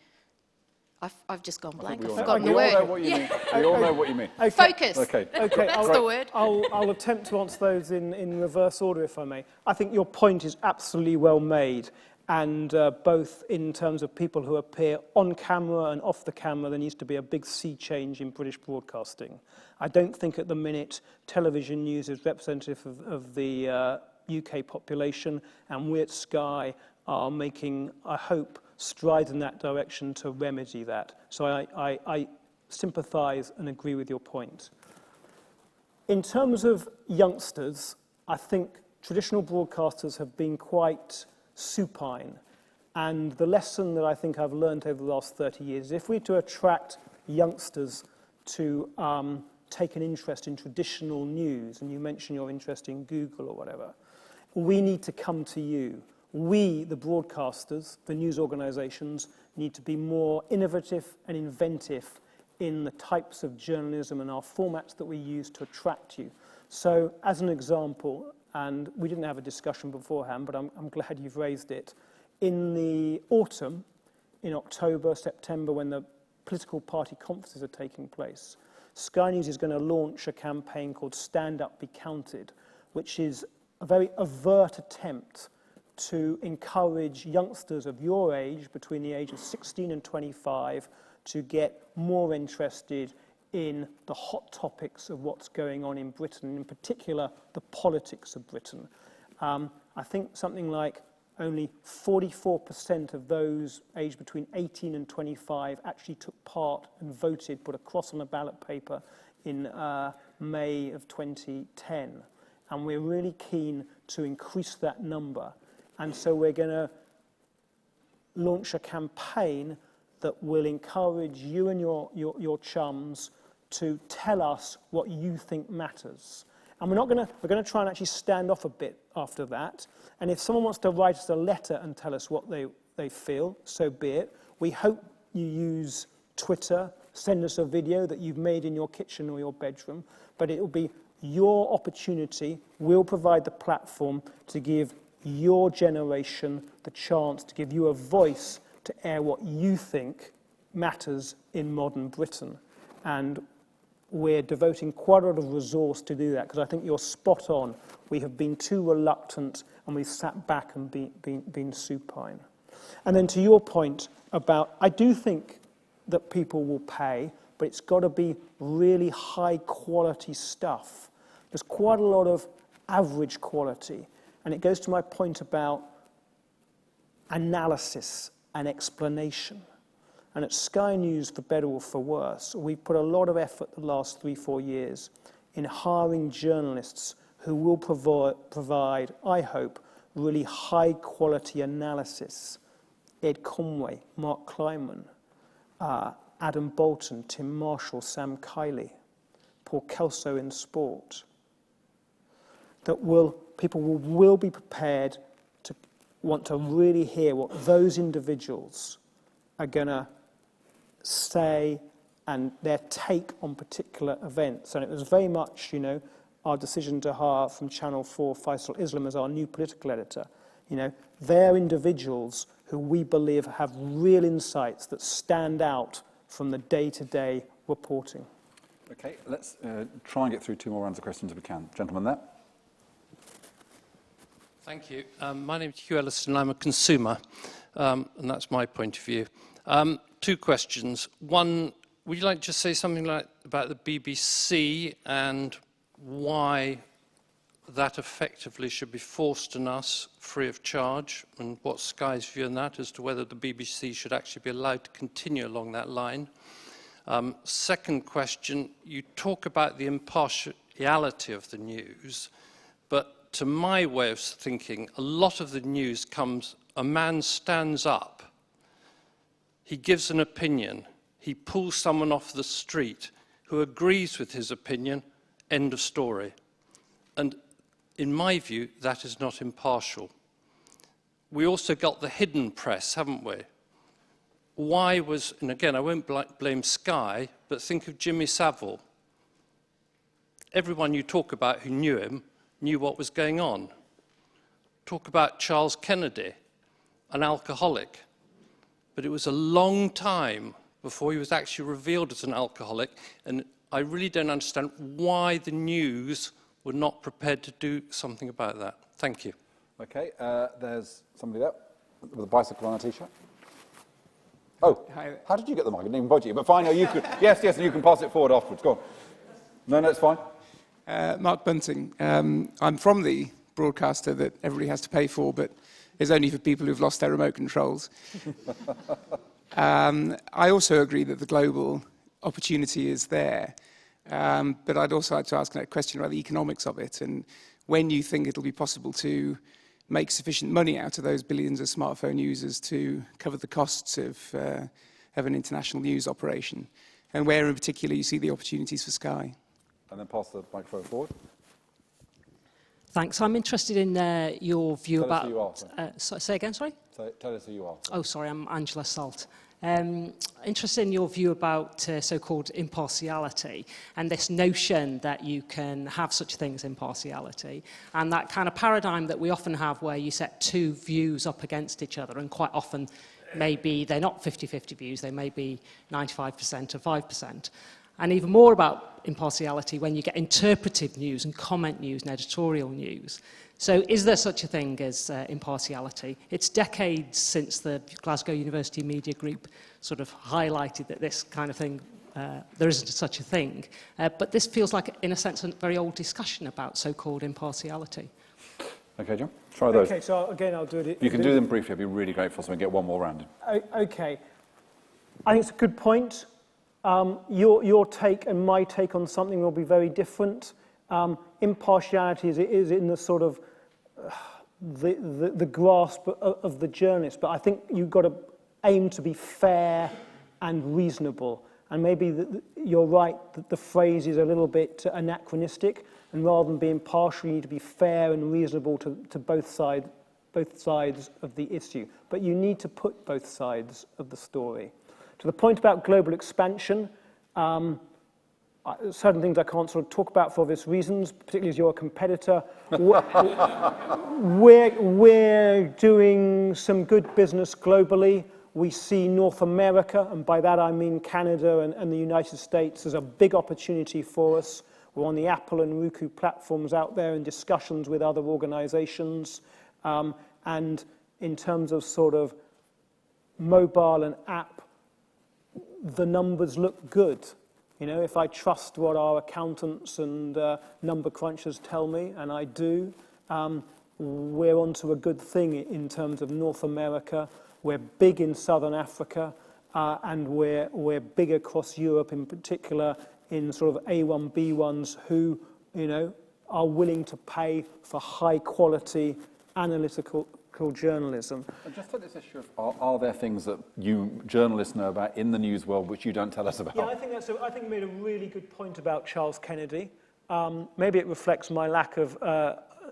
I've just gone blank. I've forgotten the word. We all know what you mean. We all know what you mean. Okay. Focus. Okay. That's the word. I'll attempt to answer those in reverse order, if I may. I think your point is absolutely well made. And both in terms of people who appear on camera and off the camera, there needs to be a big sea change in British broadcasting. I don't think at the minute television news is representative of the UK population, and we at Sky are making, I hope, strides in that direction to remedy that. So I sympathise and agree with your point. In terms of youngsters, I think traditional broadcasters have been quite supine. And the lesson that I think I've learned over the last 30 years is if we're to attract youngsters to take an interest in traditional news, and you mentioned your interest in Google or whatever, we need to come to you. We, the broadcasters, the news organisations, need to be more innovative and inventive in the types of journalism and our formats that we use to attract you. So, as an example, and we didn't have a discussion beforehand, but I'm glad you've raised it. In the autumn, in October, September, when the political party conferences are taking place, Sky News is going to launch a campaign called Stand Up, Be Counted, which is a very overt attempt to encourage youngsters of your age, between the age of 16 and 25, to get more interested in the hot topics of what's going on in Britain, in particular the politics of Britain. I think something like only 44% of those aged between 18 and 25 actually took part and voted, put a cross on a ballot paper in May of 2010. And we're really keen to increase that number. And so we're going to launch a campaign that will encourage you and your chums to tell us what you think matters. And we're going to try and actually stand off a bit after that. And if someone wants to write us a letter and tell us what they feel, so be it. We hope you use Twitter, send us a video that you've made in your kitchen or your bedroom, but it will be your opportunity. We'll provide the platform to give your generation the chance to give you a voice to air what you think matters in modern Britain. And we're devoting quite a lot of resource to do that, because I think you're spot on. We have been too reluctant and we've sat back and been supine. And then to your point about, I do think that people will pay, but it's got to be really high quality stuff. There's quite a lot of average quality. And it goes to my point about analysis and explanation. And at Sky News, for better or for worse, we've put a lot of effort the last 3-4 years in hiring journalists who will provide, I hope, really high-quality analysis. Ed Conway, Mark Kleiman, Adam Bolton, Tim Marshall, Sam Kiley, Paul Kelso in sport. That people will be prepared to want to really hear what those individuals are going to say and their take on particular events. And it was very much, our decision to hire from Channel 4 Faisal Islam as our new political editor. They're individuals who we believe have real insights that stand out from the day-to-day reporting. Okay, let's try and get through 2 more rounds of questions if we can. Gentleman there. Thank you. My name is Hugh Ellison. I'm a consumer, and that's my point of view. 2 questions. One, would you like to just say something about the BBC and why that effectively should be forced on us free of charge, and what's Sky's view on that as to whether the BBC should actually be allowed to continue along that line? Second question, you talk about the impartiality of the news, but to my way of thinking, a lot of the news comes, a man stands up, he gives an opinion, he pulls someone off the street who agrees with his opinion, end of story. And in my view, that is not impartial. We also got the hidden press, haven't we? Why was, and again, I won't blame Sky, but think of Jimmy Savile. Everyone you talk about who knew him knew what was going on. Talk about Charles Kennedy, an alcoholic. But it was a long time before he was actually revealed as an alcoholic, and I really don't understand why the news were not prepared to do something about that. Thank you. Okay, there's somebody there. with a bicycle on a T-shirt. Oh, Hi. how did you get the mic? I didn't even point to you, but fine, no, you could. Yes, and you can pass it forward afterwards. Go on. No, it's fine. Mark Bunting. I'm from the broadcaster that everybody has to pay for, but is only for people who've lost their remote controls. I also agree that the global opportunity is there, but I'd also like to ask a question about the economics of it and when you think it'll be possible to make sufficient money out of those billions of smartphone users to cover the costs of an international news operation, and where in particular you see the opportunities for Sky. And then pass the microphone forward. Thanks. I'm interested in your view Tell us about... who you are, say again, sorry? Tell us who you are. Oh, sorry, I'm Angela Salt. Interested in your view about so-called impartiality and this notion that you can have such things, impartiality, and that kind of paradigm that we often have where you set two views up against each other, and quite often maybe they're not 50-50 views, they may be 95% or 5%. And even more about impartiality when you get interpretive news and comment news and editorial news. So is there such a thing as impartiality? It's decades since the Glasgow University Media Group sort of highlighted that this kind of thing, there isn't such a thing. But this feels like, in a sense, a very old discussion about so-called impartiality. Okay, John, try those. Okay, so again, I'll do it. You can do them briefly. I'd be really grateful so we can get one more round in. Okay. I think it's a good point. Your take and my take on something will be very different. Impartiality is in the sort of the grasp of the journalist, but I think you've got to aim to be fair and reasonable. And maybe you're right that the phrase is a little bit anachronistic, and rather than being partial, you need to be fair and reasonable to both sides of the issue. But you need to put both sides of the story. To the point about global expansion, certain things I can't sort of talk about for obvious reasons, particularly as you're a competitor. We're doing some good business globally. We see North America, and by that I mean Canada and the United States, as a big opportunity for us. We're on the Apple and Roku platforms out there in discussions with other organizations. And in terms of sort of mobile and app, the numbers look good. You know, if I trust what our accountants and number crunchers tell me, and I do, we're onto a good thing in terms of North America. We're big in Southern Africa, and we're big across Europe, in particular in sort of A1, B1s who, you know, are willing to pay for high quality analytical journalism. And just on this issue of, are there things that you journalists know about in the news world which you don't tell us about? Yeah, I think you made a really good point about Charles Kennedy. Maybe it reflects my lack of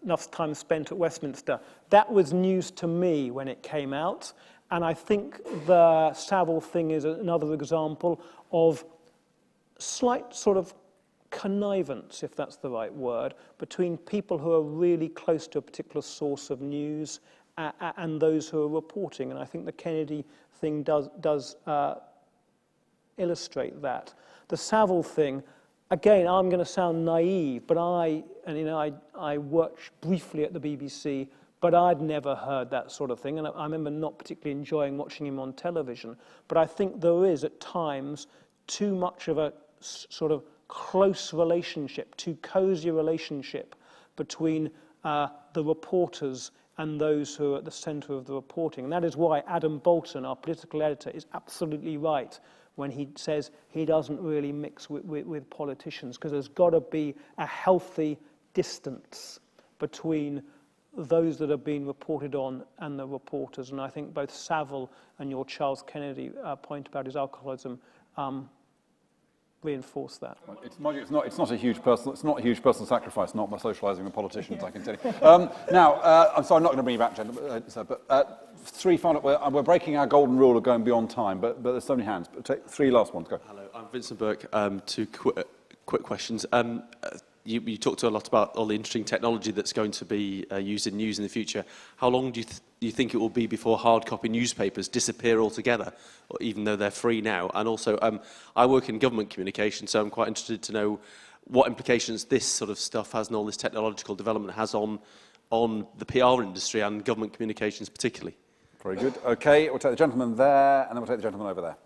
enough time spent at Westminster. That was news to me when it came out, and I think the Savile thing is another example of slight sort of connivance, if that's the right word, between people who are really close to a particular source of news and those who are reporting. And I think the Kennedy thing does illustrate that. The Savile thing, again, I'm going to sound naive, but I worked briefly at the BBC, but I'd never heard that sort of thing, and I remember not particularly enjoying watching him on television. But I think there is, at times, too much of a sort of close relationship, too cozy a relationship between the reporters and those who are at the centre of the reporting. And that is why Adam Bolton, our political editor, is absolutely right when he says he doesn't really mix with politicians, because there's got to be a healthy distance between those that are being reported on and the reporters. And I think both Savile and your Charles Kennedy point about his alcoholism reinforce that. It's not a huge personal sacrifice, not my socialising with politicians, I can tell you. Now, I'm sorry, I'm not going to bring you back, Jen, but three final. We're breaking our golden rule of going beyond time, but there's so many hands. But take three last ones. Go. Hello, I'm Vincent Burke. Two quick questions. You talked a lot about all the interesting technology that's going to be used in news in the future. How long do you think it will be before hard copy newspapers disappear altogether, even though they're free now? And also, I work in government communication, so I'm quite interested to know what implications this sort of stuff has and all this technological development has on the PR industry and government communications particularly. Very good. Okay, we'll take the gentleman there, and then we'll take the gentleman over there.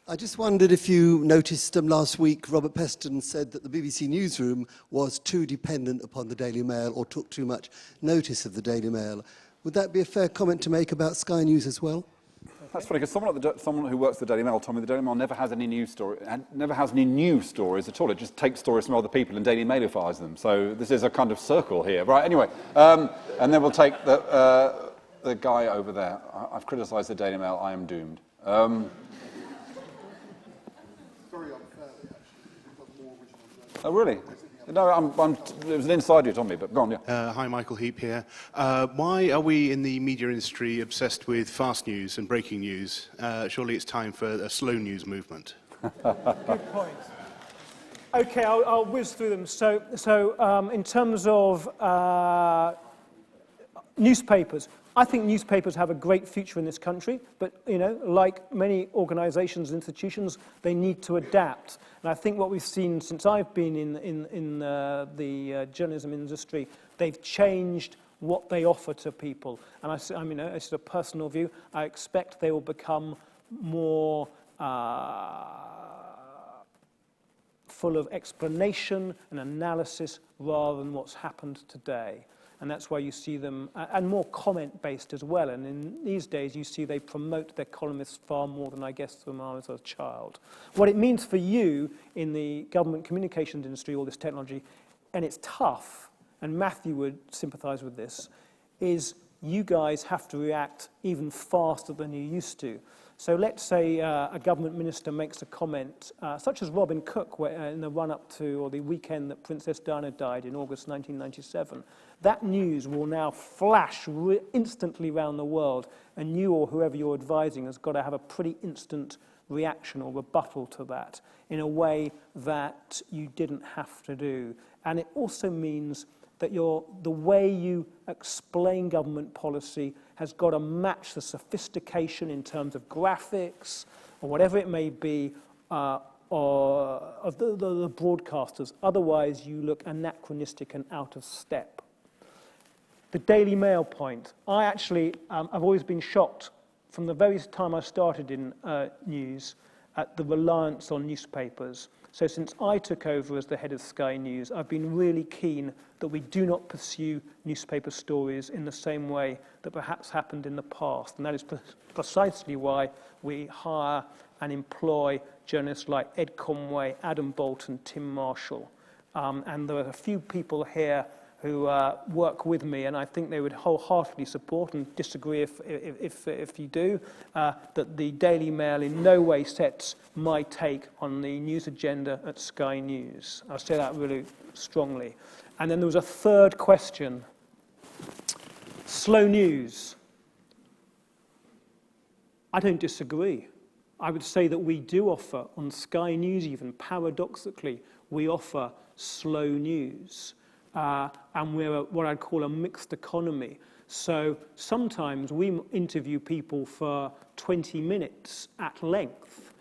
I just wondered if you noticed last week Robert Peston said that the BBC newsroom was too dependent upon the Daily Mail or took too much notice of the Daily Mail. Would that be a fair comment to make about Sky News as well? That's funny, because someone who works for the Daily Mail told me the Daily Mail never has any news stories at all. It just takes stories from other people and Daily Mailifies them. So this is a kind of circle here. Right, anyway. And then we'll take the guy over there. I've criticised the Daily Mail. I am doomed. Very unfairly, actually. We've got more original. Oh, really? No, it was an insider you told me, but go on, yeah. Hi, Michael Heap here. Why are we in the media industry obsessed with fast news and breaking news? Surely it's time for a slow news movement. Good point. Okay, I'll whiz through them. So in terms of newspapers, I think newspapers have a great future in this country, but, you know, like many organisations and institutions, they need to adapt. And I think what we've seen since I've been in the journalism industry, they've changed what they offer to people. And I mean, it's a personal view. I expect they will become more full of explanation and analysis rather than what's happened today. And that's why you see them, and more comment-based as well. And in these days, you see they promote their columnists far more than I guess when I was a child. What it means for you in the government communications industry, all this technology, and it's tough, and Matthew would sympathise with this, is you guys have to react even faster than you used to. So let's say a government minister makes a comment, such as Robin Cook, in the run-up to, or the weekend that Princess Diana died in August 1997. That news will now flash instantly around the world, and you or whoever you're advising has got to have a pretty instant reaction or rebuttal to that in a way that you didn't have to do. And it also means that the way you explain government policy has got to match the sophistication in terms of graphics or whatever it may be or of the broadcasters. Otherwise, you look anachronistic and out of step. The Daily Mail point. I actually, I've always been shocked from the very time I started in news at the reliance on newspapers. So since I took over as the head of Sky News, I've been really keen that we do not pursue newspaper stories in the same way that perhaps happened in the past. And that is precisely why we hire and employ journalists like Ed Conway, Adam Bolton, Tim Marshall. And there are a few people here who work with me, and I think they would wholeheartedly support and disagree if you do, that the Daily Mail in no way sets my take on the news agenda at Sky News. I'll say that really strongly. And then there was a third question. Slow news. I don't disagree. I would say that we do offer, on Sky News even, paradoxically, we offer slow news. And we're what I'd call a mixed economy. So sometimes we interview people for 20 minutes at length,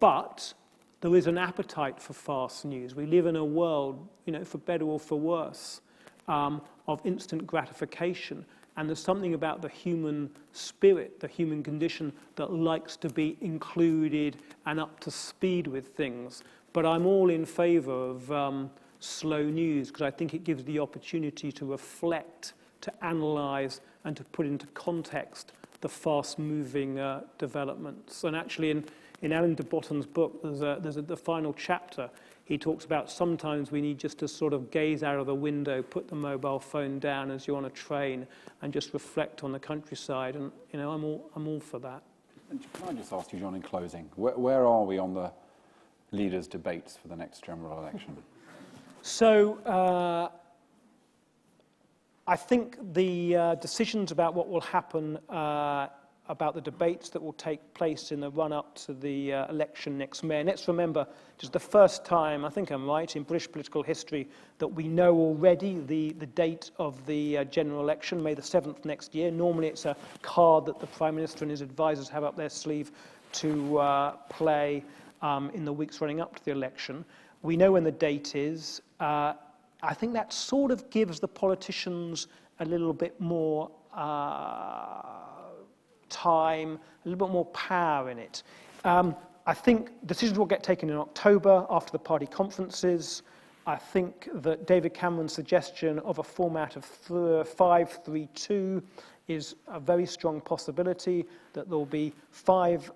but there is an appetite for fast news. We live in a world, you know, for better or for worse, of instant gratification. And there's something about the human spirit, the human condition, that likes to be included and up to speed with things. But I'm all in favour of slow news, because I think it gives the opportunity to reflect, to analyse, and to put into context the fast-moving developments. And actually, in Alan de Botton's book, there's the final chapter. He talks about sometimes we need just to sort of gaze out of the window, put the mobile phone down as you're on a train, and just reflect on the countryside. And you know, I'm all for that. And can I just ask you, John, in closing, where are we on the leaders' debates for the next general election? So I think the decisions about what will happen, about the debates that will take place in the run-up to the election next May. And let's remember, it's the first time, I think I'm right, in British political history that we know already the date of the general election, May the 7th next year. Normally it's a card that the Prime Minister and his advisors have up their sleeve to play in the weeks running up to the election. We know when the date is. I think that sort of gives the politicians a little bit more time, a little bit more power in it. I think decisions will get taken in October after the party conferences. I think that David Cameron's suggestion of a format of 5-3-2 is a very strong possibility, that there will be 5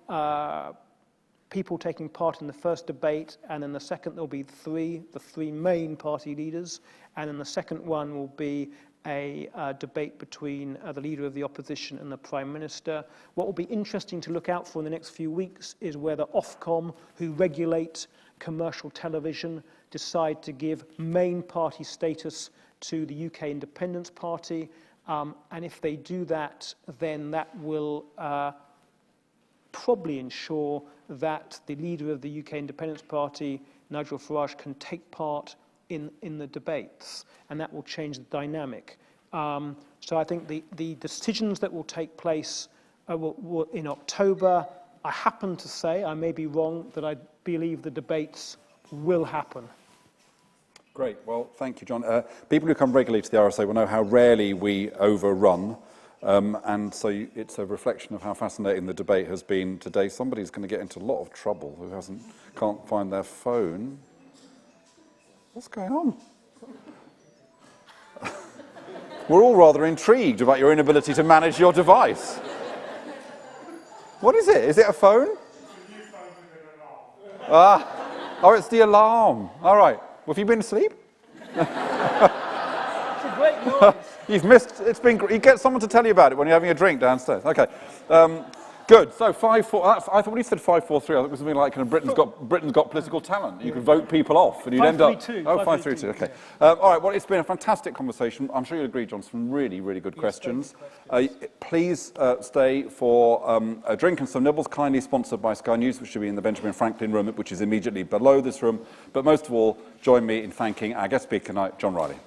people taking part in the first debate, and in the second there will be the 3 main party leaders, and in the second one will be a debate between the leader of the opposition and the Prime Minister. What will be interesting to look out for in the next few weeks is whether Ofcom, who regulate commercial television, decide to give main party status to the UK Independence Party. And if they do that, then that will probably ensure that the leader of the UK Independence Party, Nigel Farage, can take part in the debates, and that will change the dynamic. So I think the decisions that will take place in October, I happen to say, I may be wrong, that I believe the debates will happen. Great. Well, thank you, John. People who come regularly to the RSA will know how rarely we overrun, and so it's a reflection of how fascinating the debate has been today. Somebody's going to get into a lot of trouble who can't find their phone. What's going on? We're all rather intrigued about your inability to manage your device. What is it? Is it a phone? Oh, it's the alarm. All right. Well, have you been asleep? It's a great noise. You've missed. It's been. You get someone to tell you about it when you're having a drink downstairs. Okay. Good. So 5-4. I thought when you said 5-4-3, I thought it was something like Britain's got political talent. You could vote people off, and you'd end up. 5-3-2. 5-3-2. Okay. All right. Well, it's been a fantastic conversation. I'm sure you'll agree, John. Some really, really good questions. Please stay for a drink and some nibbles, kindly sponsored by Sky News, which should be in the Benjamin Franklin room, which is immediately below this room. But most of all, join me in thanking our guest speaker tonight, John Ryley.